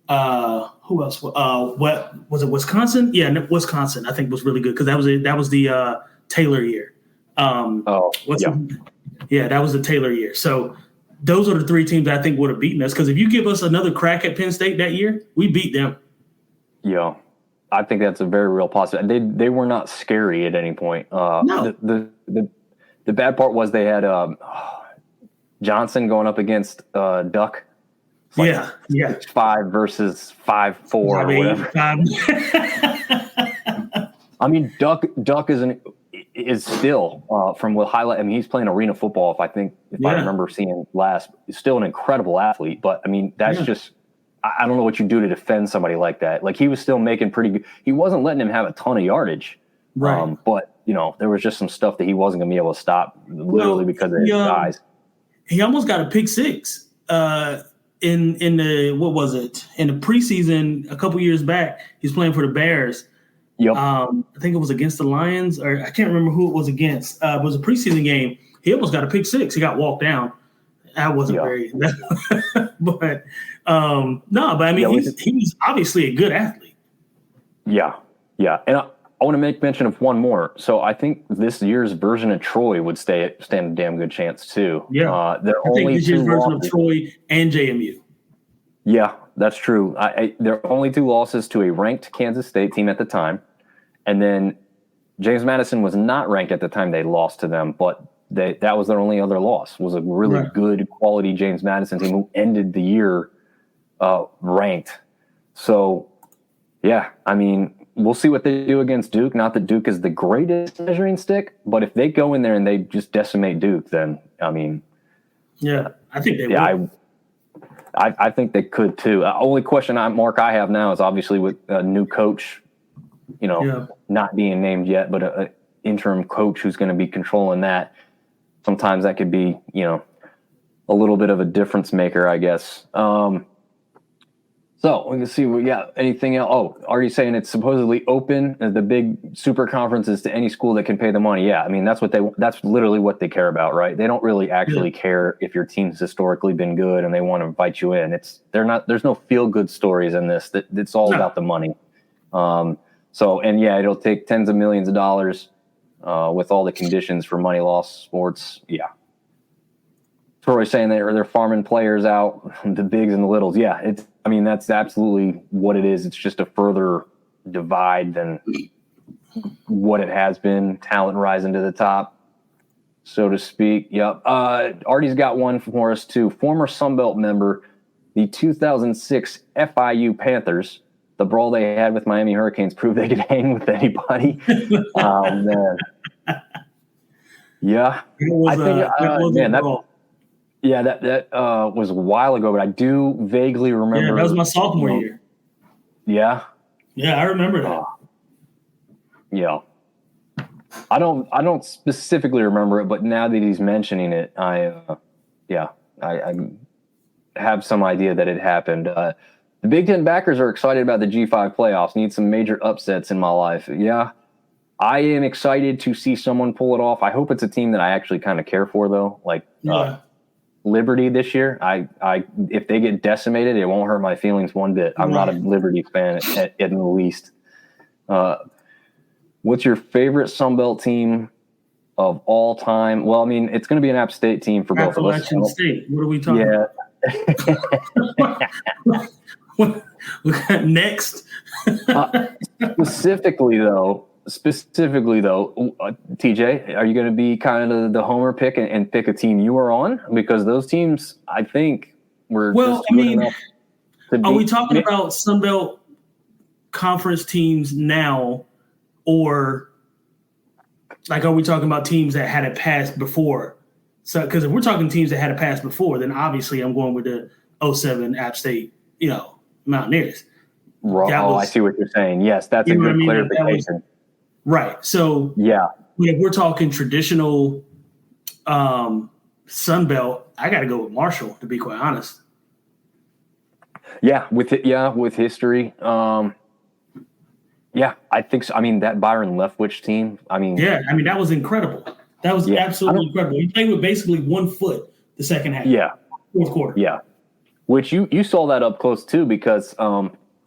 S3: who else? What was it? Wisconsin? Yeah, Wisconsin. I think was really good because that was the Taylor year. That was the Taylor year. So those are the three teams I think would have beaten us. Because if you give us another crack at Penn State that year, we beat them.
S2: Yeah. I think that's a very real possibility. They were not scary at any point.
S3: No.
S2: The bad part was they had Johnson going up against Duck. Like 6'5" versus 5'4" or whatever. I mean, Duck is still from what highlight. I mean, he's playing arena football. If I remember seeing last, he's still an incredible athlete. But I mean, that's just. I don't know what you do to defend somebody like that. Like he was still making pretty good. He wasn't letting him have a ton of yardage,
S3: right?
S2: But there was just some stuff that he wasn't going to be able to stop, literally because of his size.
S3: He almost got a pick six in the what was it in the preseason a couple years back. He's playing for the Bears.
S2: Yep.
S3: I think it was against the Lions, or I can't remember who it was against. It was a preseason game. He almost got a pick six. He got walked down. That wasn't very, but but I mean, he's obviously a good athlete.
S2: Yeah. And I want to make mention of one more. So I think this year's version of Troy would stand a damn good chance too.
S3: Yeah, I think this year's version of Troy and JMU.
S2: Yeah, that's true. There are only two losses to a ranked Kansas State team at the time, and then James Madison was not ranked at the time they lost to them, but. That was their only other loss, was a really good quality James Madison team who ended the year ranked. So, yeah, I mean, we'll see what they do against Duke. Not that Duke is the greatest measuring stick, but if they go in there and they just decimate Duke, then, I mean.
S3: Yeah, I think they will.
S2: I think they could too. Only question, Mark, I have now is obviously with a new coach, not being named yet, but an interim coach who's going to be controlling that. Sometimes that could be, a little bit of a difference maker, I guess. So we can see we got anything else. Oh, are you saying it's supposedly open the big super conferences to any school that can pay the money? Yeah. I mean, that's literally what they care about, right? They don't really actually care if your team's historically been good and they want to invite you in. There's no feel good stories in this. It's all about the money. It'll take tens of millions of dollars. With all the conditions for money loss sports, Troy's saying they're farming players out, the bigs and the littles. Yeah, that's absolutely what it is. It's just a further divide than what it has been. Talent rising to the top, so to speak. Yep. Artie's got one for us too. Former Sunbelt member, the 2006 FIU Panthers. The brawl they had with Miami Hurricanes proved they could hang with anybody. Oh, man. Yeah. That was a while ago, but I do vaguely remember.
S3: Yeah, that was my sophomore year.
S2: Yeah?
S3: Yeah, I remember that.
S2: Yeah. I don't specifically remember it, but now that he's mentioning it, I have some idea that it happened. The Big Ten backers are excited about the G5 playoffs. Need some major upsets in my life. Yeah, I am excited to see someone pull it off. I hope it's a team that I actually kind of care for, though. Like Liberty this year. I if they get decimated, it won't hurt my feelings one bit. I'm not a Liberty fan in the least. What's your favorite Sunbelt team of all time. Well, I mean, it's going to be an App State team for both of us.
S3: Appalachian State. What are we talking about? Next.
S2: Specifically though, TJ, are you going to be kind of the homer pick and pick a team you are on? Because those teams, I think, were just good enough to
S3: are we talking about Sun Belt Conference teams now, or like are we talking about teams that had it passed before? So, because if we're talking teams that had it passed before, then obviously I'm going with the 07 App State, Mountaineers.
S2: I see what you're saying. Yes, that's a good clarification.
S3: Right. So
S2: yeah,
S3: if we're talking traditional Sun Belt, I got to go with Marshall, to be quite honest.
S2: Yeah, with history. I think so. I mean, that Byron Leftwich team.
S3: That was incredible. That was absolutely incredible. He played with basically 1 foot the second half.
S2: Yeah,
S3: fourth quarter.
S2: Yeah, which you saw that up close too, because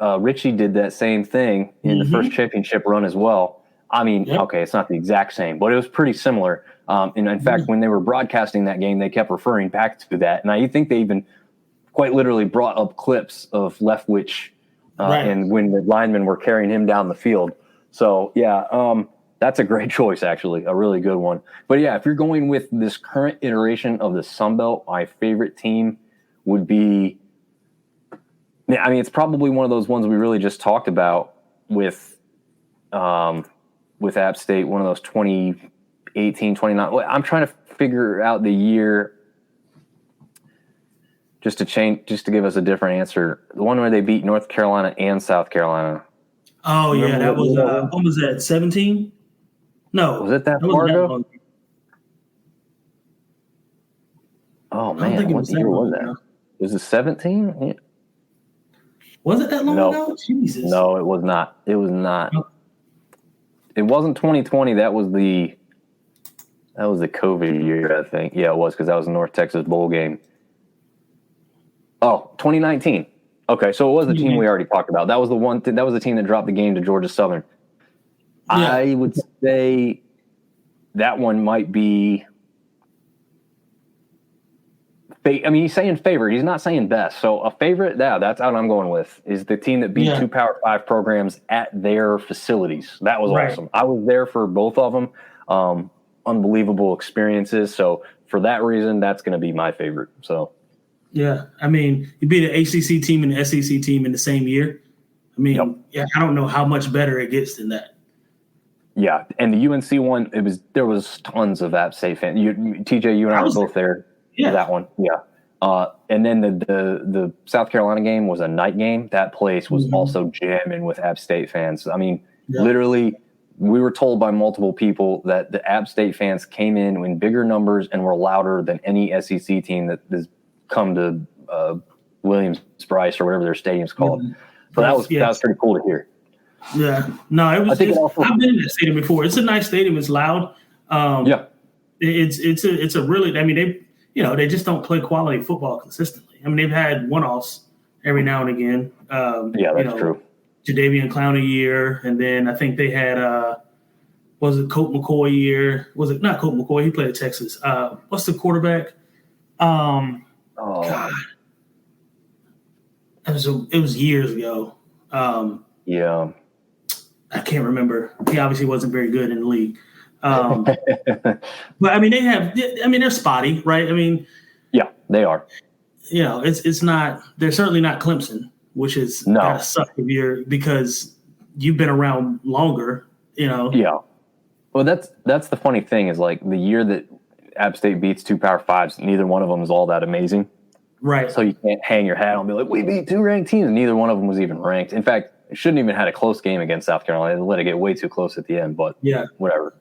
S2: Richie did that same thing in the first championship run as well. I mean, okay, it's not the exact same, but it was pretty similar. And in fact, when they were broadcasting that game, they kept referring back to that. And I think they even quite literally brought up clips of Leftwich and when the linemen were carrying him down the field. So, that's a great choice, actually, a really good one. But, if you're going with this current iteration of the Sun Belt, my favorite team would be – I mean, it's probably one of those ones we really just talked about with App State, one of those 2018, 29. I'm trying to figure out the year just to give us a different answer. The one where they beat North Carolina and South Carolina.
S3: Oh, yeah, that was when was that, 17? No.
S2: Was it that far ago? Oh, man, what year was that? Was it 17? Yeah.
S3: Was it that long ago? Jesus.
S2: No, it was not. It was not. No. It wasn't 2020. That was the COVID year, I think. Yeah, it was, because that was the North Texas Bowl game. Oh, 2019. Okay, so it was the team we already talked about. That was the one. That was the team that dropped the game to Georgia Southern. Yeah. I would say that one might be. I mean, he's saying favorite. He's not saying best. So a favorite, that's what I'm going with, is the team that beat 2 Power 5 programs at their facilities. That was awesome. I was there for both of them. Unbelievable experiences. So for that reason, that's going to be my favorite. So.
S3: Yeah. I mean, you beat an ACC team and an SEC team in the same year. I mean, I don't know how much better it gets than that. Yeah.
S2: And the UNC one, there was tons of App State fans. TJ, you and I were both there. Yeah, that one. Yeah, and then the South Carolina game was a night game. That place was also jamming with App State fans. I mean, literally, we were told by multiple people that the App State fans came in bigger numbers and were louder than any SEC team that has come to Williams-Brice or whatever their stadium's called. So that was pretty cool to hear.
S3: Yeah, no, it was. I've been in that stadium before. It's a nice stadium. It's loud. It's a really. I mean, they just don't play quality football consistently. I mean, they've had one-offs every now and again.
S2: That's true.
S3: Jadeveon Clowney year, and then I think they had was it Colt McCoy year? Was it not Colt McCoy? He played at Texas. What's the quarterback? God, it was years ago. I can't remember. He obviously wasn't very good in the league. But I mean, they're spotty, right? I mean,
S2: they are.
S3: It's not. They're certainly not Clemson, which is gotta suck because you've been around longer.
S2: Yeah. Well, that's the funny thing is, like, the year that App State beats 2 Power 5s, neither one of them is all that amazing.
S3: Right.
S2: So you can't hang your hat on and be like, we beat 2 ranked teams, and neither one of them was even ranked. In fact, it shouldn't even had a close game against South Carolina. They let it get way too close at the end, but whatever.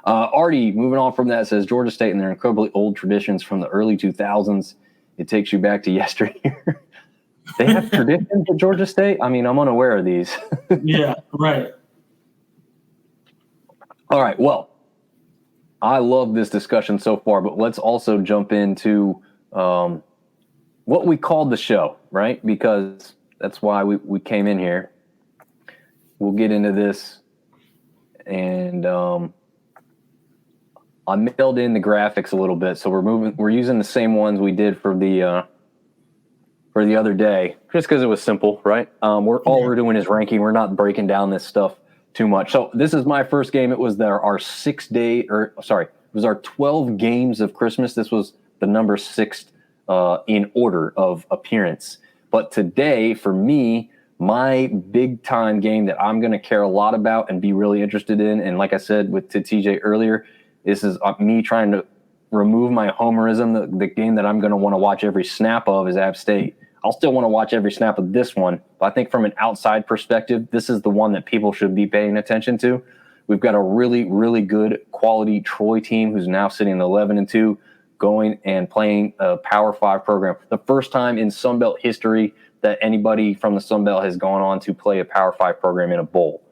S2: Artie, moving on from that, says Georgia State and their incredibly old traditions from the early 2000s. It takes you back to yesteryear. They have traditions at Georgia State? I mean, I'm unaware of these.
S3: Yeah, right.
S2: All right, well, I love this discussion so far, but let's also jump into what we called the show, right? Because that's why we came in here. We'll get into this, and I mailed in the graphics a little bit, so we're using the same ones we did for the other day, just because it was simple, right? We're doing is ranking. We're not breaking down this stuff too much. So this is my first game. It was our 12 games of Christmas. This was the number 6 in order of appearance. But today, for me, my big time game that I'm going to care a lot about and be really interested in, and like I said to TJ earlier, this is me trying to remove my homerism. The game that I'm going to want to watch every snap of is App State. I'll still want to watch every snap of this one, but I think from an outside perspective, this is the one that people should be paying attention to. We've got a really, really good quality Troy team who's now sitting 11-2, going and playing a Power 5 program. The first time in Sun Belt history that anybody from the Sun Belt has gone on to play a Power 5 program in a bowl.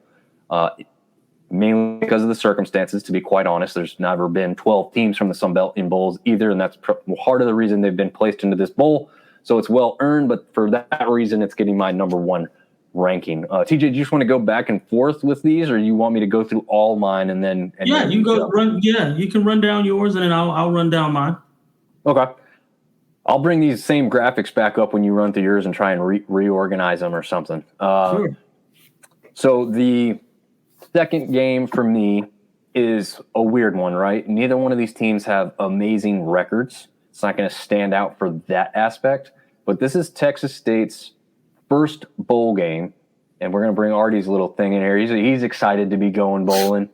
S2: Mainly because of the circumstances, to be quite honest. There's never been 12 teams from the Sun Belt in bowls either, and that's part of the reason they've been placed into this bowl. So it's well earned, but for that reason, it's getting my number 1 ranking. TJ, do you just want to go back and forth with these, or you want me to go through all mine and then?
S3: You can go run. Yeah, you can run down yours, and then I'll run down mine.
S2: Okay. I'll bring these same graphics back up when you run through yours and try and reorganize them or something.
S3: Sure.
S2: So the second game for me is a weird one, right? Neither one of these teams have amazing records. It's not going to stand out for that aspect. But this is Texas State's first bowl game, and we're going to bring Artie's little thing in here. He's excited to be going bowling.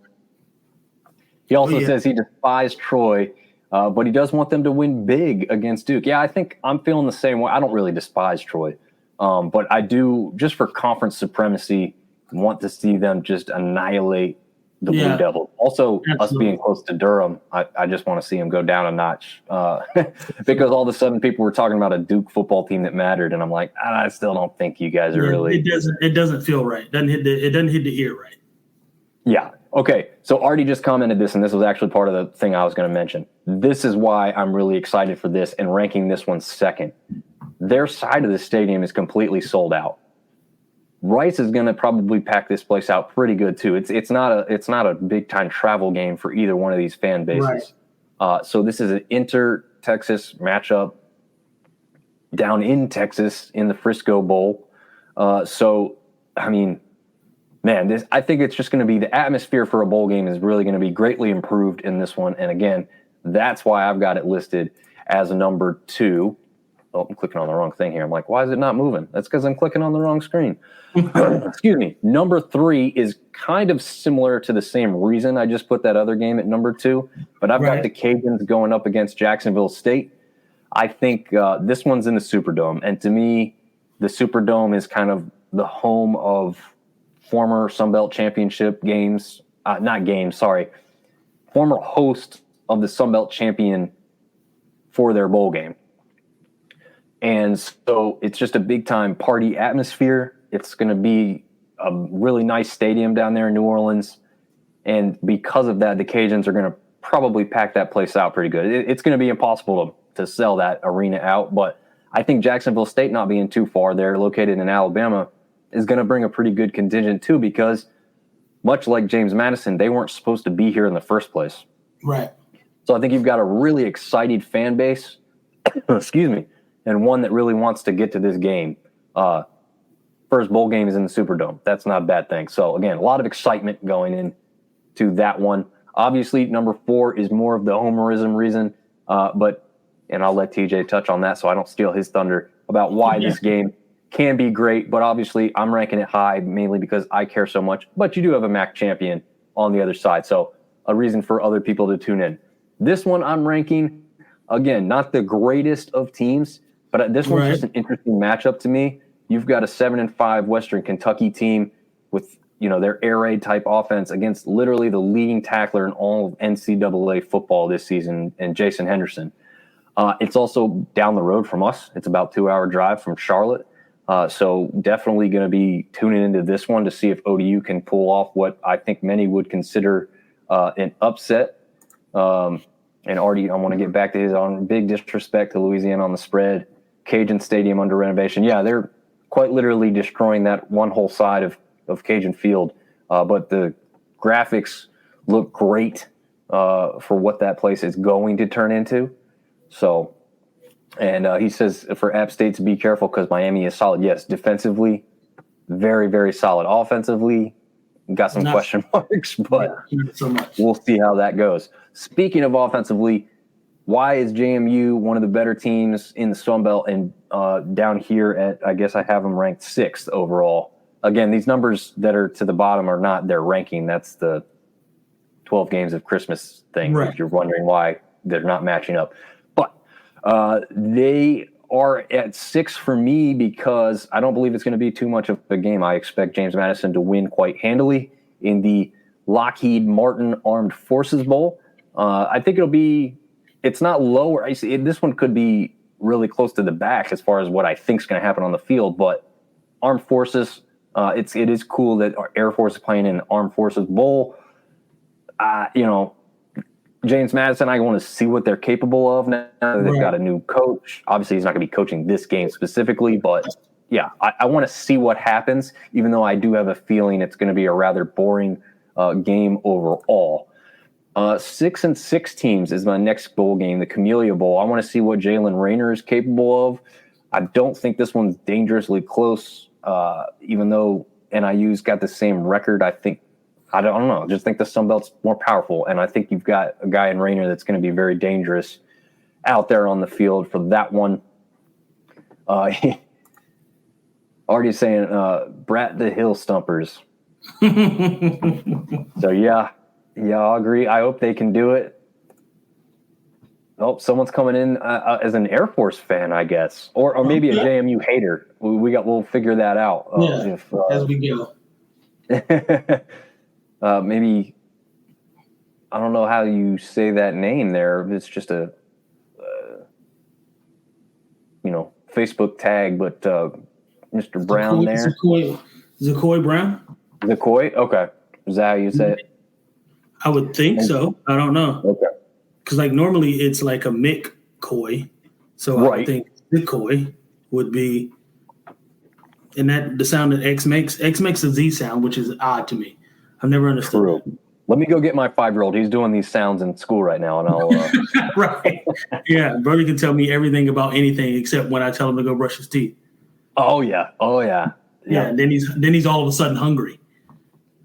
S2: He also says he despised Troy, but he does want them to win big against Duke. Yeah, I think I'm feeling the same way. I don't really despise Troy, but I do, just for conference supremacy, want to see them just annihilate the Blue Devils. Also, us being close to Durham, I just want to see them go down a notch because all of a sudden people were talking about a Duke football team that mattered, and I'm like, I still don't think you guys are really.
S3: It doesn't feel right. It doesn't hit the ear right.
S2: Yeah. Okay. So Artie just commented this, and this was actually part of the thing I was going to mention. This is why I'm really excited for this and ranking this one second. Their side of the stadium is completely sold out. Rice is going to probably pack this place out pretty good too. It's not a big time travel game for either one of these fan bases. Right. So this is an inter-Texas matchup down in Texas in the Frisco Bowl. So I mean, man, I think it's just going to be the atmosphere for a bowl game is really going to be greatly improved in this one. And again, that's why I've got it listed as a number 2. Oh, I'm clicking on the wrong thing here. I'm like, why is it not moving? That's because I'm clicking on the wrong screen. Excuse me. Number 3 is kind of similar to the same reason I just put that other game at number 2, but I've got the Cajuns going up against Jacksonville State. I think this one's in the Superdome, and to me, the Superdome is kind of the home of former Sun Belt Championship games. Former host of the Sun Belt champion for their bowl game. And so it's just a big-time party atmosphere. It's going to be a really nice stadium down there in New Orleans. And because of that, the Cajuns are going to probably pack that place out pretty good. It's going to be impossible to sell that arena out. But I think Jacksonville State, not being too far, they're located in Alabama, is going to bring a pretty good contingent too, because much like James Madison, they weren't supposed to be here in the first place.
S3: Right.
S2: So I think you've got a really excited fan base. Excuse me. And one that really wants to get to this game. First bowl game is in the Superdome. That's not a bad thing. So, again, a lot of excitement going into that one. Obviously, number 4 is more of the homerism reason, and I'll let TJ touch on that so I don't steal his thunder about why this game can be great. But obviously, I'm ranking it high mainly because I care so much. But you do have a MAC champion on the other side, so a reason for other people to tune in. This one I'm ranking, again, not the greatest of teams, but this one's just an interesting matchup to me. You've got a 7-5 Western Kentucky team with, their air raid type offense against literally the leading tackler in all of NCAA football this season, and Jason Henderson. It's also down the road from us. It's about 2-hour drive from Charlotte. So definitely going to be tuning into this one to see if ODU can pull off what I think many would consider an upset. And Artie, I want to get back to his own big disrespect to Louisiana on the spread. Cajun Stadium under renovation. Yeah, they're quite literally destroying that one whole side of Cajun Field. But the graphics look great. for what that place is going to turn into. So, and he says for App State to be careful because Miami is solid. Yes, defensively, very, very solid. Offensively, got some question marks, but we'll see how that goes. Speaking of offensively, why is JMU one of the better teams in the Sun Belt and down here at, I guess I have them ranked 6th overall? Again, these numbers that are to the bottom are not their ranking. That's the 12 games of Christmas thing. Right. If you're wondering why they're not matching up. But they are at 6 for me because I don't believe it's going to be too much of a game. I expect James Madison to win quite handily in the Lockheed Martin Armed Forces Bowl. I think it's not lower. This one could be really close to the back as far as what I think is going to happen on the field. But Armed Forces, it is cool that our Air Force is playing in Armed Forces Bowl. James Madison, I want to see what they're capable of now. They've got a new coach. Obviously, he's not going to be coaching this game specifically, but yeah, I want to see what happens, even though I do have a feeling it's going to be a rather boring game overall. 6-6 teams is my next bowl game, the Camellia Bowl. I want to see what Jalen Rayner is capable of. I don't think this one's dangerously close, even though NIU's got the same record. I don't know. I just think the Sun Belt's more powerful, and I think you've got a guy in Rayner that's going to be very dangerous out there on the field for that one. Already saying Brat the Hill Stumpers. So, yeah, I agree. I hope they can do it. Oh, someone's coming in as an Air Force fan, I guess, or maybe a JMU hater. We'll figure that out.
S3: As we go.
S2: Maybe I don't know how you say that name there. It's just a Facebook tag, but Mr. Brown there.
S3: Zakoy Brown.
S2: Zakoy, okay. Is that how you say it?
S3: I would think so. I don't know.
S2: Okay.
S3: Because normally it's like a Mick Coy, so I would think Zakoy would be, and that the sound that X makes a Z sound, which is odd to me. I've never understood.
S2: True. That. Let me go get my 5-year-old. He's doing these sounds in school right now, and I'll.
S3: Right. Yeah, Brody can tell me everything about anything except when I tell him to go brush his teeth.
S2: Oh yeah.
S3: Yeah. Then he's all of a sudden hungry.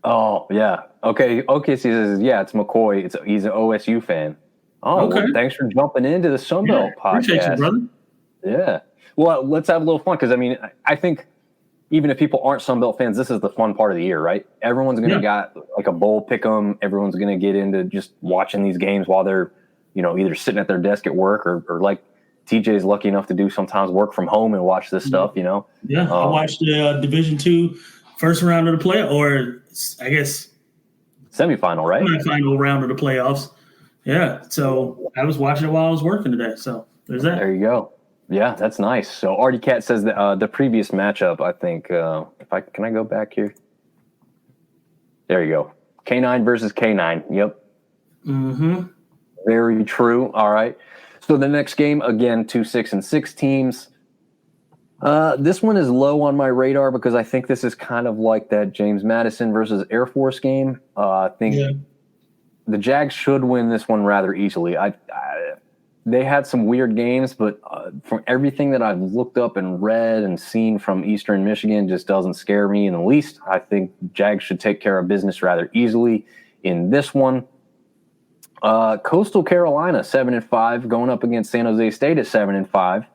S2: Oh yeah. Okay. So he says, yeah, it's McCoy. He's an OSU fan. Oh, okay. Well, thanks for jumping into the Sun Belt podcast.
S3: Appreciate you, brother.
S2: Yeah. Well, let's have a little fun because I think. Even if people aren't Sun Belt fans, this is the fun part of the year, right? Everyone's going to got like a bowl pick 'em. Everyone's going to get into just watching these games while they're, either sitting at their desk at work or like TJ is lucky enough to do sometimes work from home and watch this stuff,
S3: Yeah, I watched the Division II first round of the play, or I guess
S2: semifinal, right?
S3: Semifinal round of the playoffs. Yeah, so I was watching it while I was working today. So there's that.
S2: There you go. Yeah, that's nice. So Artie Cat says that the previous matchup, I think, can I go back here? There you go. K9 versus K9. Yep.
S3: Mm-hmm.
S2: Very true. All right. So the next game, again, 2-6-6 teams. This one is low on my radar because I think this is kind of like that James Madison versus Air Force game. I think the Jags should win this one rather easily. They had some weird games, but from everything that I've looked up and read and seen from Eastern Michigan just doesn't scare me in the least. I think Jags should take care of business rather easily in this one. Coastal Carolina, 7-5, going up against San Jose State at 7-5.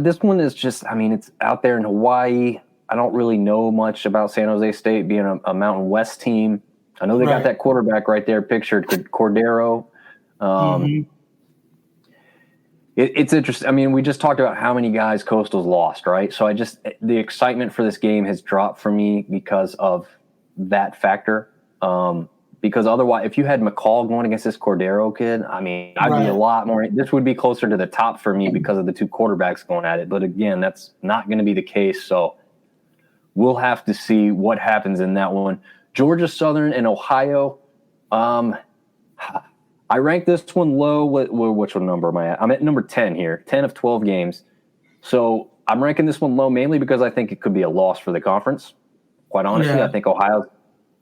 S2: This one is just, it's out there in Hawaii. I don't really know much about San Jose State being a Mountain West team. I know they got that quarterback right there pictured, Cordero. It's interesting. We just talked about how many guys Coastal's lost, right? So the excitement for this game has dropped for me because of that factor. Because otherwise, if you had McCall going against this Cordero kid, I'd be a lot more. This would be closer to the top for me because of the two quarterbacks going at it. But again, that's not going to be the case. So we'll have to see what happens in that one. Georgia Southern and Ohio. I ranked this one low. Which one number am I at? I'm at number 10 here, 10 of 12 games. So I'm ranking this one low mainly because I think it could be a loss for the conference. Quite honestly, I think Ohio's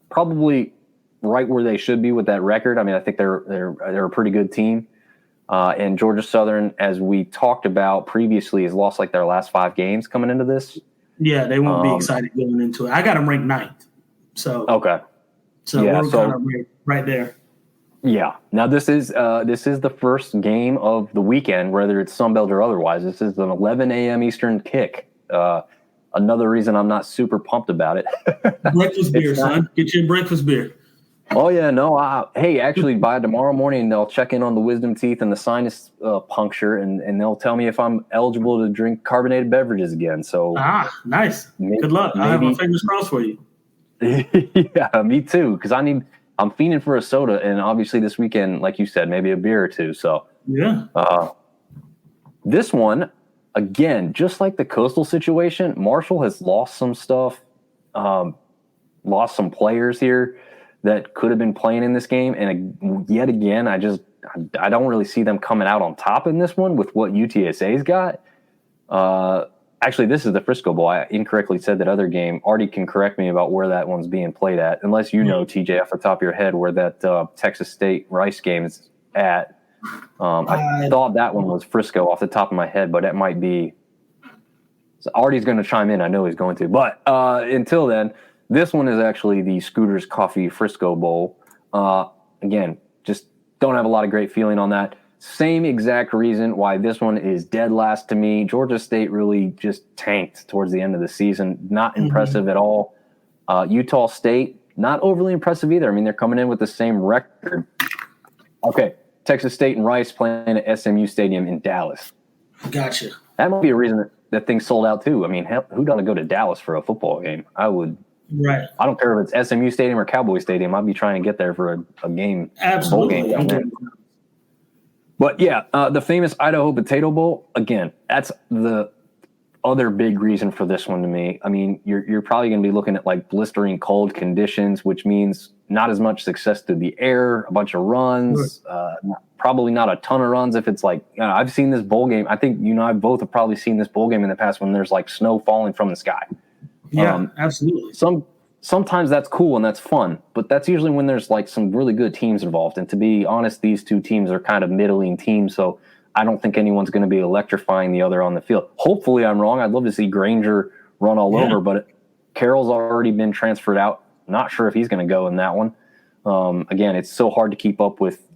S2: probably right where they should be with that record. I mean, I think they're a pretty good team. And Georgia Southern, as we talked about previously, has lost like their last 5 games coming into this.
S3: Yeah, they won't be excited going into it. I got them ranked 9th. So
S2: okay.
S3: So we're kind of right there.
S2: Yeah. Now this is the first game of the weekend, whether it's Sunbelt or otherwise. This is an 11 a.m. Eastern kick. Another reason I'm not super pumped about it.
S3: Breakfast beer, son. Get your breakfast beer.
S2: Oh, yeah. No. Hey, actually, by tomorrow morning, they'll check in on the wisdom teeth and the sinus puncture, and they'll tell me if I'm eligible to drink carbonated beverages again. So
S3: nice. Good luck. I have my fingers crossed for you.
S2: Yeah, me too. Because I'm fiending for a soda, and obviously this weekend, like you said, maybe a beer or two. So
S3: yeah.
S2: This one, again, just like the Coastal situation, Marshall has lost some stuff, lost some players here that could have been playing in this game, and yet again, I don't really see them coming out on top in this one with what UTSA's got. Actually, this is the Frisco Bowl. I incorrectly said that other game. Artie can correct me about where that one's being played at, unless you know, TJ, off the top of your head, where that Texas State Rice game is at. I thought that one was Frisco off the top of my head, but it might be. So Artie's going to chime in. I know he's going to. But until then, this one is actually the Scooters Coffee Frisco Bowl. Again, just don't have a lot of great feeling on that. Same exact reason why this one is dead last to me. Georgia State really just tanked towards the end of the season. Not impressive at all. Utah State, not overly impressive either. I mean, they're coming in with the same record. Okay, Texas State and Rice playing at SMU Stadium in Dallas.
S3: Gotcha.
S2: That might be a reason that thing sold out too. I mean, who doesn't go to Dallas for a football game? I would.
S3: Right.
S2: I don't care if it's SMU Stadium or Cowboy Stadium. I'd be trying to get there for a game.
S3: Absolutely.
S2: Bowl game down there. But yeah, the famous Idaho Potato Bowl, again, that's the other big reason for this one to me. I mean, you're probably going to be looking at like blistering cold conditions, which means not as much success through the air, a bunch of runs, probably not a ton of runs. If it's like, I've seen this bowl game. I think I both have probably seen this bowl game in the past when there's like snow falling from the sky.
S3: Yeah, absolutely.
S2: Sometimes that's cool and that's fun, but that's usually when there's like some really good teams involved. And to be honest, these two teams are kind of middling teams, so I don't think anyone's going to be electrifying the other on the field. Hopefully I'm wrong. I'd love to see Granger run all over, but Carroll's already been transferred out. Not sure if he's going to go in that one. Again, it's so hard to keep up with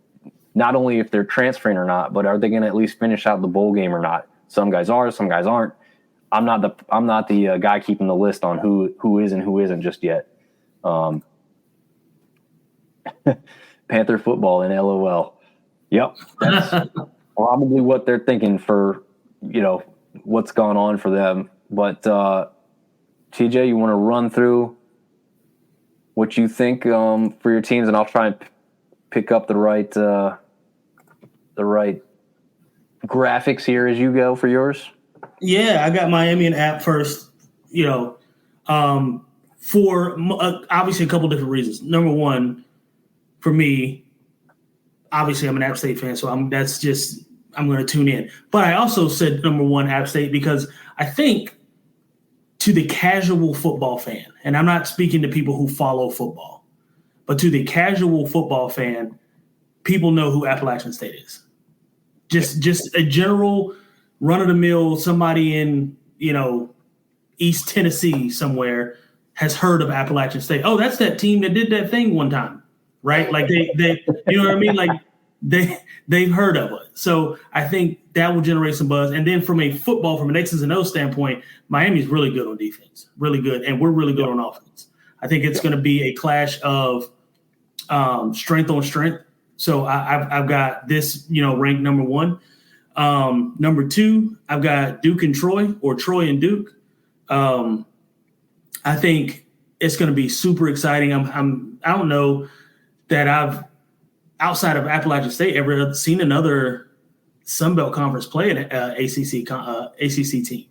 S2: not only if they're transferring or not, but are they going to at least finish out the bowl game or not? Some guys are, some guys aren't. I'm not the guy keeping the list on who is and who isn't just yet. Panther football and LOL. Yep, that's probably what they're thinking for what's gone on for them. But TJ, you want to run through what you think for your teams, and I'll try and pick up the right graphics here as you go for yours.
S3: Yeah, I got Miami and App first, for obviously a couple different reasons. Number one, for me, obviously I'm an App State fan, so I'm going to tune in. But I also said number one, App State, because I think to the casual football fan, and I'm not speaking to people who follow football, but to the casual football fan, people know who Appalachian State is. Just a general run-of-the-mill, somebody in, East Tennessee somewhere has heard of Appalachian State. Oh, that's that team that did that thing one time, right? Like they you know what I mean? Like they've heard of it. So I think that will generate some buzz. And then from an X's and O's standpoint, Miami's really good on defense, really good. And we're really good on offense. I think it's going to be a clash of strength on strength. So I've got this, ranked number one. Number two, I've got Duke and Troy, or Troy and Duke. I think it's going to be super exciting. I don't know that I've, outside of Appalachian State, ever seen another Sun Belt Conference play an ACC team.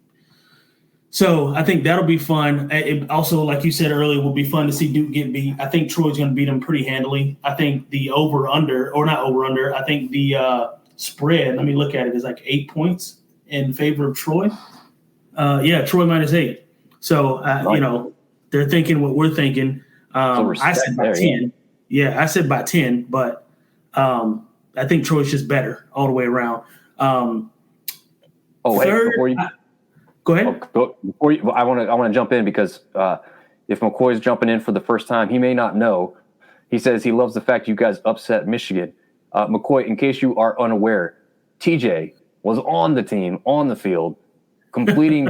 S3: So I think that'll be fun. It also, like you said earlier, will be fun to see Duke get beat. I think Troy's going to beat them pretty handily. I think the I think the spread, let me look at it, is like 8 points in favor of Troy. Troy -8. So, they're thinking what we're thinking. I said by 10. Yeah, I said by 10, but I think Troy's just better all the way around. Third,
S2: before you
S3: go ahead.
S2: I want to jump in because if McCoy's jumping in for the first time, he may not know. He says he loves the fact you guys upset Michigan. McCoy, in case you are unaware, TJ was on the team, on the field, completing,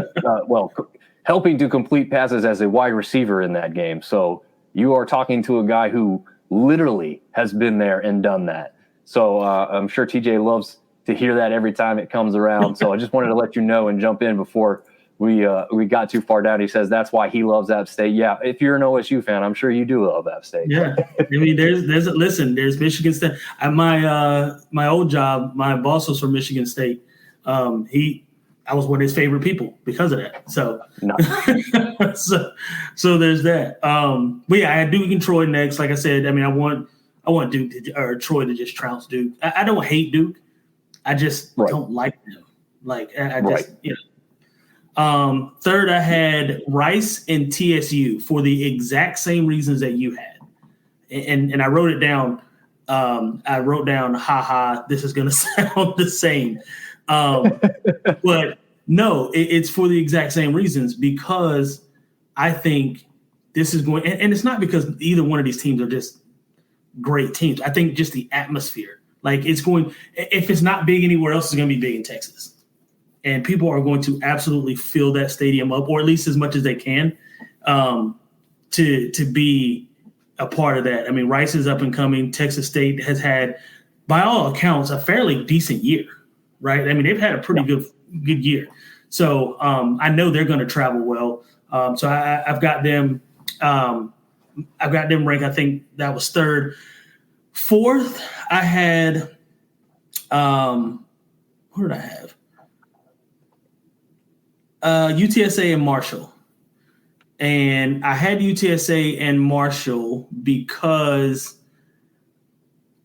S2: helping to complete passes as a wide receiver in that game. So you are talking to a guy who literally has been there and done that. So I'm sure TJ loves to hear that every time it comes around. So I just wanted to let you know and jump in before we got too far down. He says that's why he loves App State. Yeah, if you're an OSU fan, I'm sure you do love App State.
S3: Yeah, I mean, there's Michigan State. At my old job, my boss was from Michigan State. I was one of his favorite people because of that. So, so there's that. But yeah, I had Duke and Troy next. Like I said, I mean, I want Duke or Troy to just trounce Duke. I don't hate Duke. I just don't like them. Like I just third, I had Rice and TSU for the exact same reasons that you had, and I wrote it down. I wrote down, haha, this is going to sound the same. But no, it's for the exact same reasons, because I think this is going, and it's not because either one of these teams are just great teams. I think just the atmosphere, like it's going, if it's not big anywhere else, it's going to be big in Texas. And people are going to absolutely fill that stadium up, or at least as much as they can, to be a part of that. I mean, Rice is up and coming. Texas State has had, by all accounts, a fairly decent year, right? I mean, they've had a pretty good year. So I know they're going to travel well. So I've got them. I've got them ranked. I think that was third. Fourth, I had. What did I have? UTSA and Marshall. And I had UTSA and Marshall because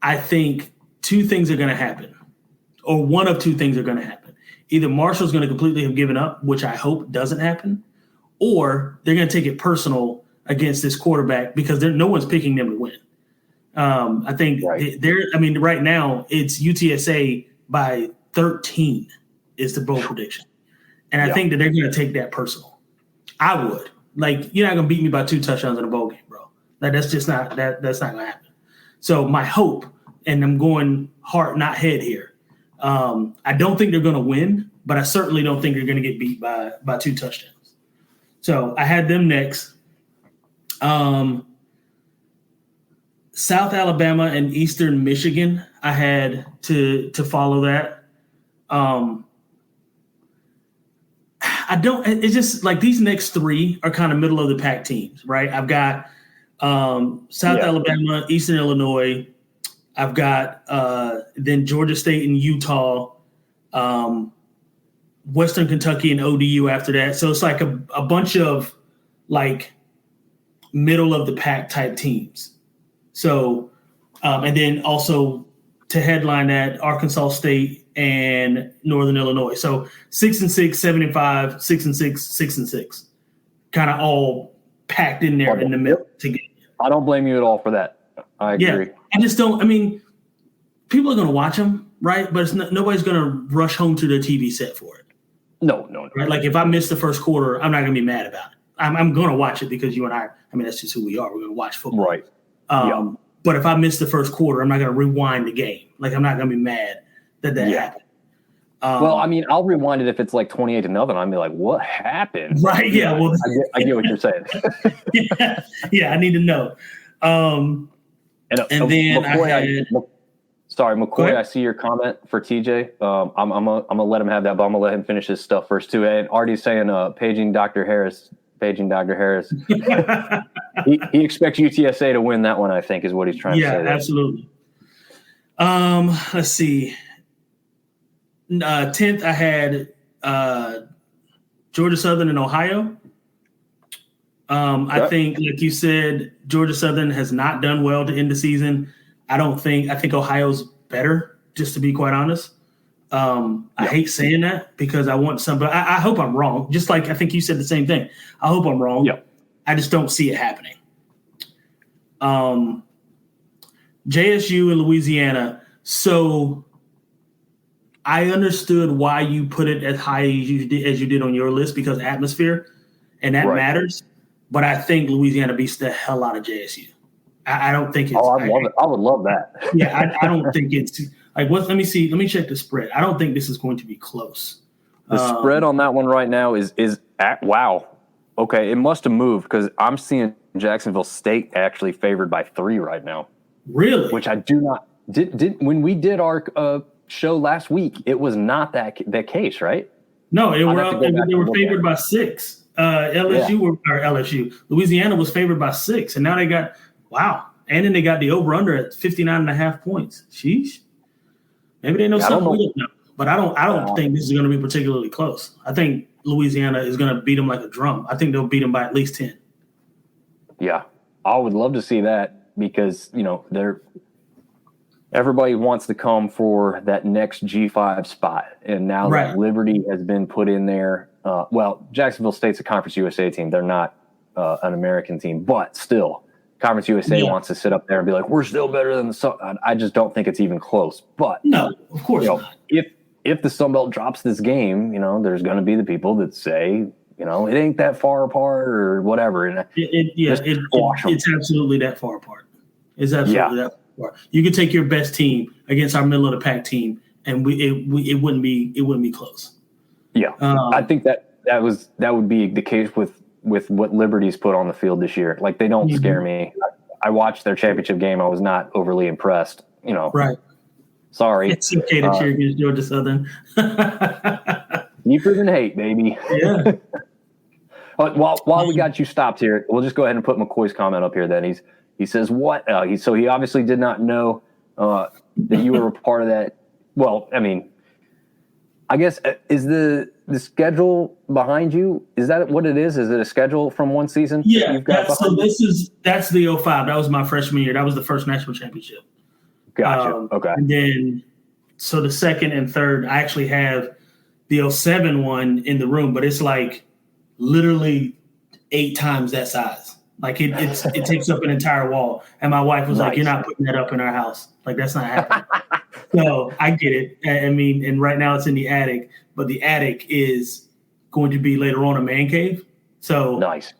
S3: I think two things are going to happen, or one of two things are going to happen. Either Marshall's going to completely have given up, which I hope doesn't happen, or they're going to take it personal against this quarterback because no one's picking them to win. I think right now it's UTSA by 13 is the bold prediction. And I think that they're going to take that personal. I would. Like, you're not going to beat me by 2 touchdowns in a bowl game, bro. Like, that's just not that's not going to happen. So my hope, and I'm going heart, not head here, I don't think they're going to win, but I certainly don't think they're going to get beat by 2 touchdowns. So I had them next. South Alabama and Eastern Michigan, I had to follow that. It's just like these next 3 are kind of middle of the pack teams, right? I've got South Alabama, Eastern Illinois. I've got then Georgia State and Utah, Western Kentucky and ODU after that. So it's like a bunch of like middle of the pack type teams. So, and then also to headline that, Arkansas State and Northern Illinois. So 6-6, 7-5, 6-6, 6-6, kind of all packed in there in the middle together.
S2: I don't blame you at all for that. I agree.
S3: Yeah, I just don't. I mean, people are going to watch them, right? But nobody's going to rush home to their TV set for it.
S2: No.
S3: Right? Like if I miss the first quarter, I'm not going to be mad about it. I'm going to watch it because you and I mean, that's just who we are. We're going to watch football.
S2: Right.
S3: But if I miss the first quarter, I'm not going to rewind the game. Like I'm not going to be mad that happened.
S2: Well, I mean, I'll rewind it if it's like 28-0. I'll be like, what happened?
S3: Right. Yeah. Well,
S2: I get what you're saying.
S3: yeah. I need to know. And then
S2: McCoy, I see your comment for TJ. I'm gonna let him have that, but I'm gonna let him finish his stuff first too. And Artie's saying, paging Dr. Harris. He expects UTSA to win that one, I think, is what he's trying to say.
S3: Yeah, absolutely. Let's see. 10th, I had Georgia Southern and Ohio. I think, like you said, Georgia Southern has not done well to end the season. I think Ohio's better, just to be quite honest. I hate saying that because I want somebody. I hope I'm wrong. Just like I think you said the same thing. I hope I'm wrong.
S2: Yep.
S3: I just don't see it happening. JSU and Louisiana. So I understood why you put it as high as you did on your list because atmosphere, and that matters. But I think Louisiana beats the hell out of JSU. I don't think it's.
S2: Oh, I love it. I would love that.
S3: Yeah, I don't think it's like what. Let me see. Let me check the spread. I don't think this is going to be close.
S2: The spread on that one right now is at wow. Okay, it must have moved because I'm seeing Jacksonville State actually favored by 3 right now.
S3: Really?
S2: Which I do not did when we did our show last week. It was not that case, right?
S3: No, they were favored by 6. LSU. Louisiana was favored by 6, and now they got and then they got the over under at 59.5 points. Sheesh. Maybe they know something we don't know. But I don't think this is going to be particularly close. I think Louisiana is going to beat them like a drum. I think they'll beat them by at least 10.
S2: Yeah, I would love to see that because everybody wants to come for that next G5 spot, and now that Liberty has been put in there. Jacksonville State's a Conference USA team. They're not an American team, but still, Conference USA wants to sit up there and be like, "We're still better than the Sun." I just don't think it's even close. But
S3: no, of course not.
S2: If the Sun Belt drops this game, there's going to be the people that say, it ain't that far apart or whatever. And
S3: it's absolutely that far apart. It's absolutely that far. You could take your best team against our middle of the pack team, and it wouldn't be close.
S2: Yeah, I think that would be the case with what Liberty's put on the field this year. Like they don't scare me. I watched their championship game. I was not overly impressed.
S3: Right.
S2: Sorry.
S3: It's okay to cheer against Georgia Southern.
S2: Deeper than hate, baby.
S3: Yeah.
S2: But while we got you stopped here, we'll just go ahead and put McCoy's comment up here. Then he says what? So he obviously did not know that you were a part of that. Well, I mean, I guess is the schedule behind you? Is that what it is? Is it a schedule from one season?
S3: Yeah. That's the 05. That was my freshman year. That was the first national championship.
S2: Gotcha. Okay.
S3: And then, so the second and third, I actually have the 07 one in the room, but it's like literally 8 times that size. Like it takes up an entire wall. And my wife was like, "You're not putting that up in our house. Like that's not happening." So I get it. I mean, and right now it's in the attic, but the attic is going to be later on a man cave. So
S2: nice.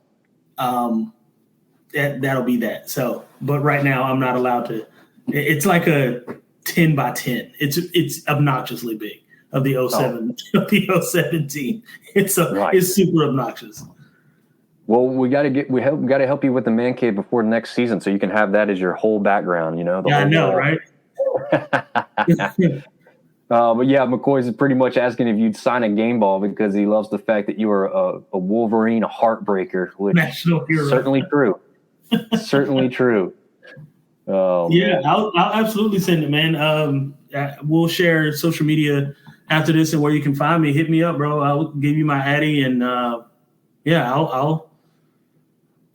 S3: That'll be that. So, but right now I'm not allowed to. It's like a 10 by 10. It's obnoxiously big of the 07 of the 07 team. It's super obnoxious.
S2: Well, we got to help you with the man cave before next season, so you can have that as your whole background.
S3: I know, right?
S2: But yeah, McCoy's pretty much asking if you'd sign a game ball because he loves the fact that you are a Wolverine, a heartbreaker, which
S3: national hero.
S2: Certainly true. Certainly true.
S3: Yeah, I'll absolutely send it, man. We'll share social media after this and where you can find me. Hit me up, bro. I'll give you my Addy and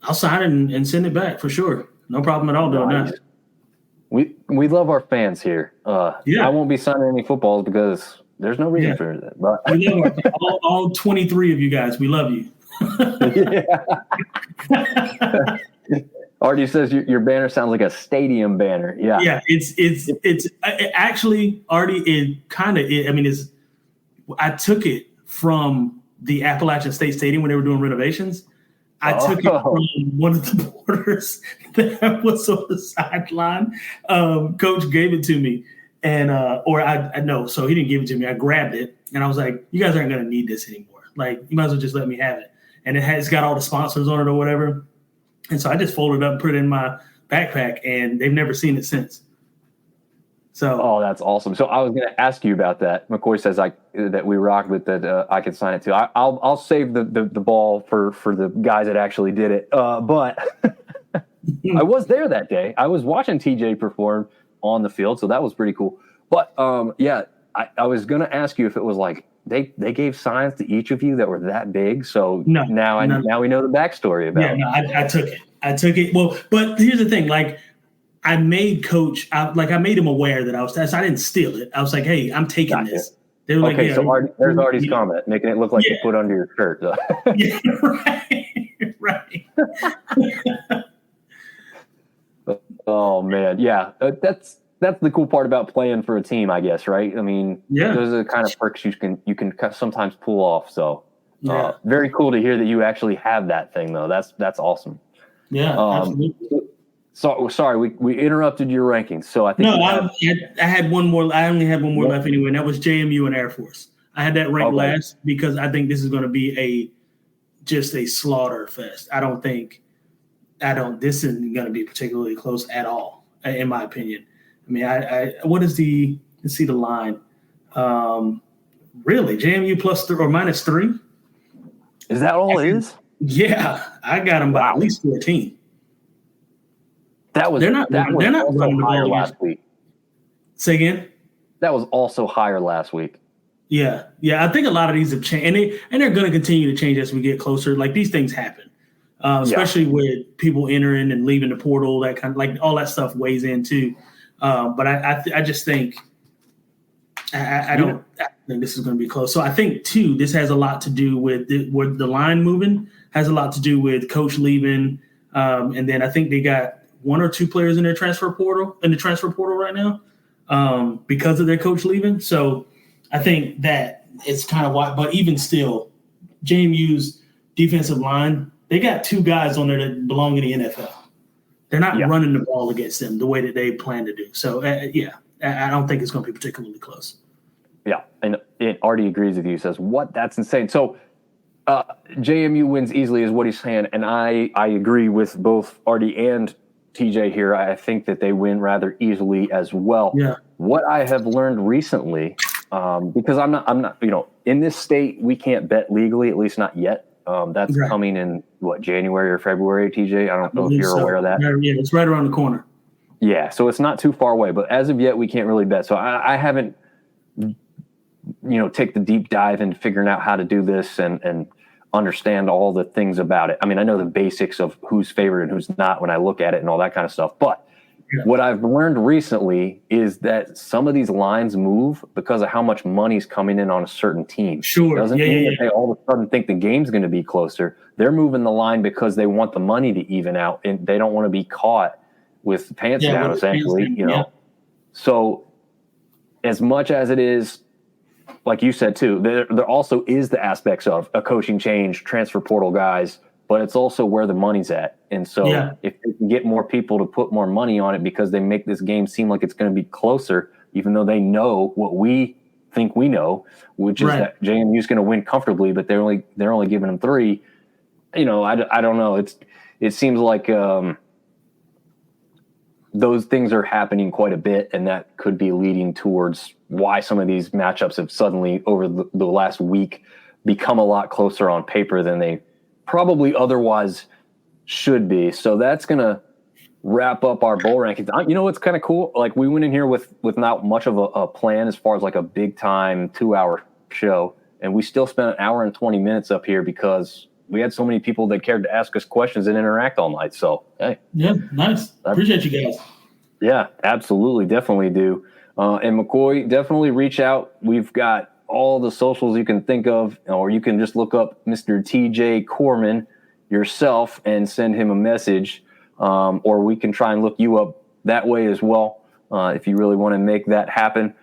S3: I'll sign it and send it back for sure. No problem at all doing that.
S2: We love our fans here. I won't be signing any footballs because there's no reason for that. But
S3: we love all 23 of you guys. We love you.
S2: Artie says your banner sounds like a stadium banner. Yeah.
S3: Yeah, it's actually Artie. It kind of. I mean, I took it from the Appalachian State Stadium when they were doing renovations. I took it from one of the porters that was on the sideline. Coach gave it to me, and I know. So he didn't give it to me. I grabbed it, and I was like, "You guys aren't going to need this anymore. Like, you might as well just let me have it." And it's got all the sponsors on it or whatever. And so I just folded it up and put it in my backpack, and they've never seen it since. So,
S2: that's awesome. So I was going to ask you about that. McCoy says that we rock with that. I can sign it too. I'll save the ball for the guys that actually did it. But I was there that day. I was watching TJ perform on the field, so that was pretty cool. But I was going to ask you if it was like they gave signs to each of you that were that big. So now we know the backstory about it.
S3: I took it. I took it. Well, but here's the thing. Like, I made Coach. I made him aware that I didn't steal it. I was like, "Hey, I'm taking this." They were
S2: okay, so there's Artie's comment, making it look like you put under your shirt.
S3: Yeah, right.
S2: Oh man, yeah, that's the cool part about playing for a team, I guess, right? I mean, those are the kind of perks you can sometimes pull off. So, very cool to hear that you actually have that thing, though. That's awesome.
S3: Yeah, absolutely.
S2: So sorry, we interrupted your rankings. So I think
S3: I had one more. I only had one more left anyway, and that was JMU and Air Force. I had that ranked last because I think this is going to be just a slaughter fest. This isn't going to be particularly close at all, in my opinion. I mean, let's see the line. Really, JMU plus or minus 3?
S2: Is that all it is?
S3: Yeah, I got them by at least 14.
S2: They're not running the ball last week.
S3: Say again?
S2: That was also higher last week.
S3: Yeah. I think a lot of these have changed, and they're going to continue to change as we get closer. Like these things happen, especially with people entering and leaving the portal. That kind of like all that stuff weighs in too. But I just think I don't think this is going to be close. So I think too, this has a lot to do with the line moving. Has a lot to do with coach leaving, and then I think they got 1 or 2 players in the transfer portal right now because of their coach leaving. So I think that it's kind of why. But even still, JMU's defensive line, they got 2 guys on there that belong in the NFL. They're not running the ball against them the way that they plan to do. So I don't think it's going to be particularly close.
S2: Yeah, and Artie agrees with you. Says what? That's insane. So. JMU wins easily is what he's saying, and I agree with both Artie and TJ here. I think that they win rather easily as well.
S3: Yeah.
S2: What I have learned recently, because I'm not, in this state we can't bet legally, at least not yet. That's coming in January or February, TJ. I don't know if you're aware of that.
S3: Yeah, it's right around the corner.
S2: Yeah, so it's not too far away, but as of yet we can't really bet. So I haven't, take the deep dive into figuring out how to do this and understand all the things about it. I mean, I know the basics of who's favored and who's not when I look at it and all that kind of stuff. But what I've learned recently is that some of these lines move because of how much money's coming in on a certain team.
S3: Sure.
S2: It doesn't mean that they all of a sudden think the game's going to be closer. They're moving the line because they want the money to even out, and they don't want to be caught with the pants down, essentially. So as much as it is, like you said too, there also is the aspects of a coaching change, transfer portal guys, but it's also where the money's at. And so if they can get more people to put more money on it because they make this game seem like it's going to be closer, even though they know what we think we know, which is that JMU is going to win comfortably, but they're only giving them 3. I don't know. It seems like those things are happening quite a bit, and that could be leading towards why some of these matchups have suddenly, over the last week, become a lot closer on paper than they probably otherwise should be. So that's going to wrap up our bowl rankings. You know what's kind of cool? Like, we went in here with not much of a plan as far as like a big-time 2-hour show, and we still spent an hour and 20 minutes up here because we had so many people that cared to ask us questions and interact all night. So, hey.
S3: Yeah, nice. Appreciate you guys.
S2: Yeah, absolutely. Definitely do. And McCoy, definitely reach out. We've got all the socials you can think of, or you can just look up Mr. TJ Corman yourself and send him a message. Or we can try and look you up that way as well. If you really want to make that happen,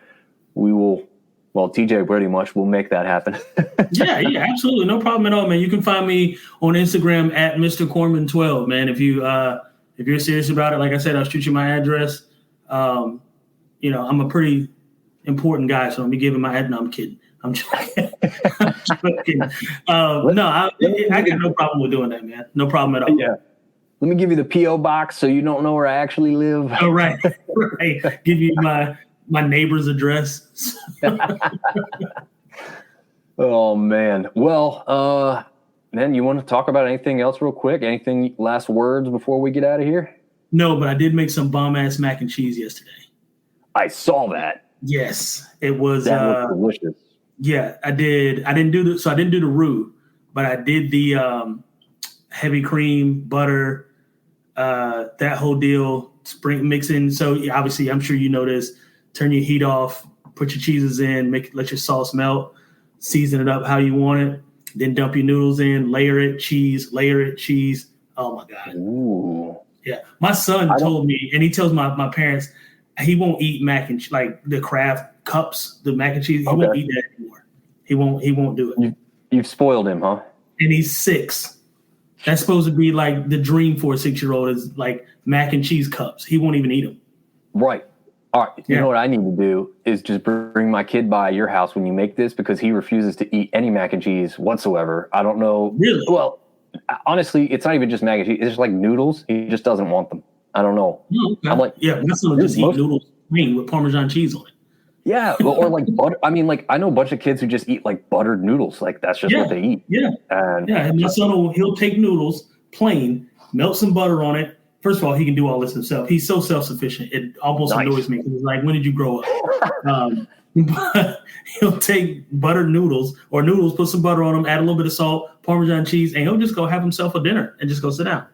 S2: we will. Well, TJ pretty much will make that happen.
S3: Yeah, absolutely. No problem at all, man. You can find me on Instagram at Mr. Corman12, man. If you're serious about it, like I said, I'll shoot you my address. I'm a pretty important guy, so let me give him my address. No, I'm kidding. I'm joking. I got no problem with doing that, man. No problem at all.
S2: Yeah. Let me give you the P.O. box so you don't know where I actually live.
S3: Oh, right. Give you my neighbor's address.
S2: Oh, man. Well, man, you want to talk about anything else real quick? Anything, last words before we get out of here?
S3: No, but I did make some bomb-ass mac and cheese yesterday.
S2: I saw that.
S3: Yes. It was
S2: that looked delicious.
S3: Yeah, I did. I didn't do the roux, but I did the heavy cream, butter, that whole deal, spring mixing. So obviously, I'm sure you know this. Turn your heat off, put your cheeses in, let your sauce melt, season it up how you want it, then dump your noodles in, layer it, cheese. Oh my God.
S2: Ooh.
S3: Yeah. My son told me, and he tells my parents, he won't eat mac and like the Kraft cups, the mac and cheese. He won't eat that anymore. He won't do it.
S2: You've spoiled him, huh?
S3: And he's 6. That's supposed to be like the dream for a 6-year-old is like mac and cheese cups. He won't even eat them.
S2: Right. All right. You know what I need to do is just bring my kid by your house when you make this because he refuses to eat any mac and cheese whatsoever. I don't know.
S3: Really?
S2: Well, honestly, it's not even just mac and cheese. It's just like noodles. He just doesn't want them. I don't know.
S3: Oh, okay.
S2: I'm like,
S3: my son just eat noodles plain with Parmesan cheese on it.
S2: Yeah, or like butter. I mean, like I know a bunch of kids who just eat like buttered noodles. Like that's just what they eat.
S3: Yeah. And my son he'll take noodles plain, melt some butter on it. First of all, he can do all this himself. He's so self-sufficient. It almost annoys me because it's like, when did you grow up? But he'll take buttered noodles, put some butter on them, add a little bit of salt, Parmesan cheese, and he'll just go have himself a dinner and just go sit down.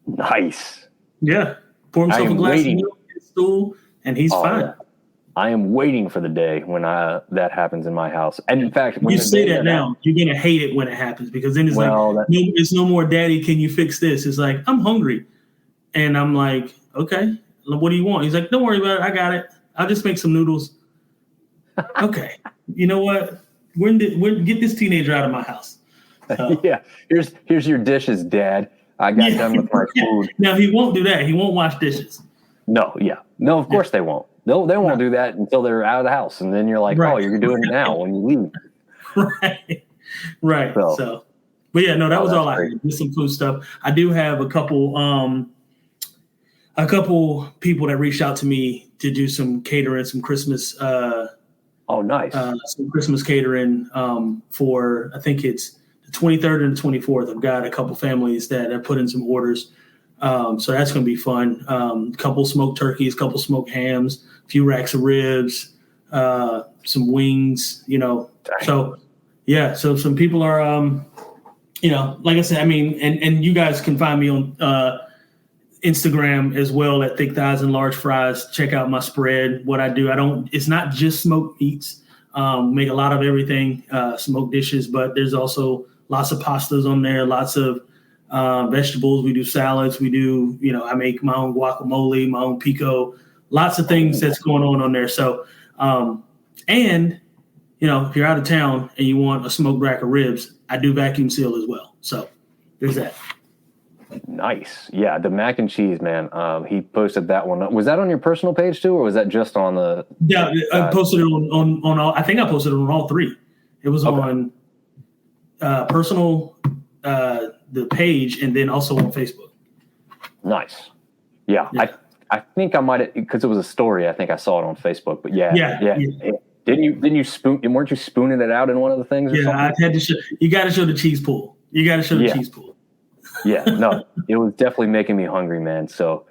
S2: Nice.
S3: Yeah. Pour himself a glass of milk, stool, and he's fine.
S2: Yeah. I am waiting for the day when that happens in my house. And in fact, when
S3: you say that now, you're going to hate it when it happens because then it's no more, Daddy, can you fix this? It's like, I'm hungry. And I'm like, okay, what do you want? He's like, don't worry about it. I got it. I'll just make some noodles. Okay. You know what? When get this teenager out of my house?
S2: Yeah. Here's your dishes, Dad. I got done with my food.
S3: Now, he won't do that. He won't wash dishes.
S2: No, yeah. No, of course they won't. They won't do that until they're out of the house. And then you're like, oh, you're doing it now when you leave.
S3: Right. So, but yeah, no, that was all I had. Just some food stuff. I do have a couple people that reached out to me to do some catering, some Christmas.
S2: Nice.
S3: Some Christmas catering for, I think it's the 23rd and the 24th. I've got a couple families that have put in some orders. So that's going to be fun. Couple smoked turkeys, couple smoked hams, a few racks of ribs, some wings, Dang. So yeah, so some people are, like I said, I mean, and you guys can find me on, Instagram as well at Thick Thighs and Large Fries. Check out my spread. What I do, it's not just smoked meats. Make a lot of everything, smoked dishes, but there's also lots of pastas on there, lots of vegetables. We do salads. We do, I make my own guacamole, my own pico, lots of things that's going on there. So, and if you're out of town and you want a smoked rack of ribs, I do vacuum seal as well. So there's that.
S2: Nice. Yeah. The mac and cheese, man. He posted that one. Was that on your personal page too, or was that just on the?
S3: Yeah, I posted it on all. I think I posted it on all three. It was on personal, the page, and then also on Facebook.
S2: Nice. Yeah. I think I might have, because it was a story. I think I saw it on Facebook. But yeah. Didn't you spoon? Weren't you spooning it out in one of the things? Or something?
S3: I had to show. You got to show the cheese pool. You got to show the cheese pool.
S2: Yeah, no, it was definitely making me hungry, man. So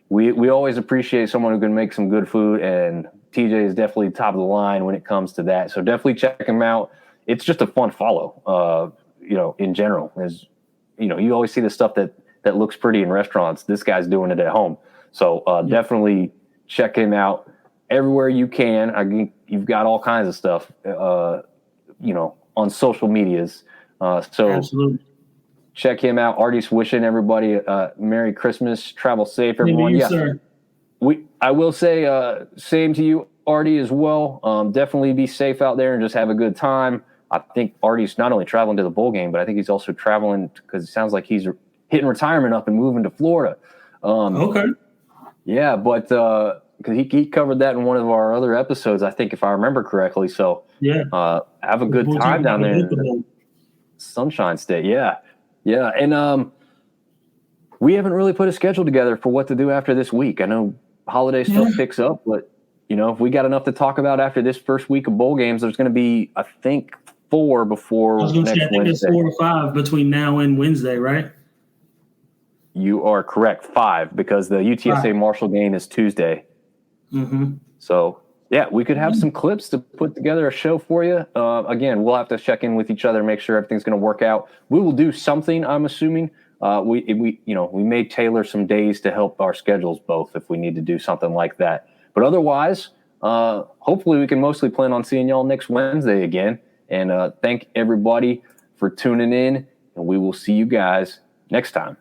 S2: we always appreciate someone who can make some good food, and TJ is definitely top of the line when it comes to that. So definitely check him out. It's just a fun follow, in general. You always see the stuff that looks pretty in restaurants. This guy's doing it at home. So definitely check him out everywhere you can. I mean, you've got all kinds of stuff, on social medias. So
S3: absolutely.
S2: Check him out. Artie's wishing everybody Merry Christmas. Travel safe, everyone.
S3: Sir.
S2: I will say same to you, Artie, as well. Definitely be safe out there and just have a good time. I think Artie's not only traveling to the bowl game, but I think he's also traveling because it sounds like he's hitting retirement up and moving to Florida.
S3: Okay.
S2: Yeah, but because he covered that in one of our other episodes, I think, if I remember correctly. So have a good time down there in Sunshine State. Yeah. Yeah, and we haven't really put a schedule together for what to do after this week. I know holiday stuff picks up, but, if we got enough to talk about after this first week of bowl games, there's going to be, I think, 4 before next Wednesday. I think
S3: it's 4 or 5 between now and Wednesday, right?
S2: You are correct, 5, because the UTSA Marshall game is Tuesday.
S3: Mm-hmm.
S2: So, yeah, we could have some clips to put together a show for you. Again, we'll have to check in with each other, make sure everything's going to work out. We will do something, I'm assuming. We may tailor some days to help our schedules both if we need to do something like that. But otherwise, hopefully we can mostly plan on seeing y'all next Wednesday again. And thank everybody for tuning in, and we will see you guys next time.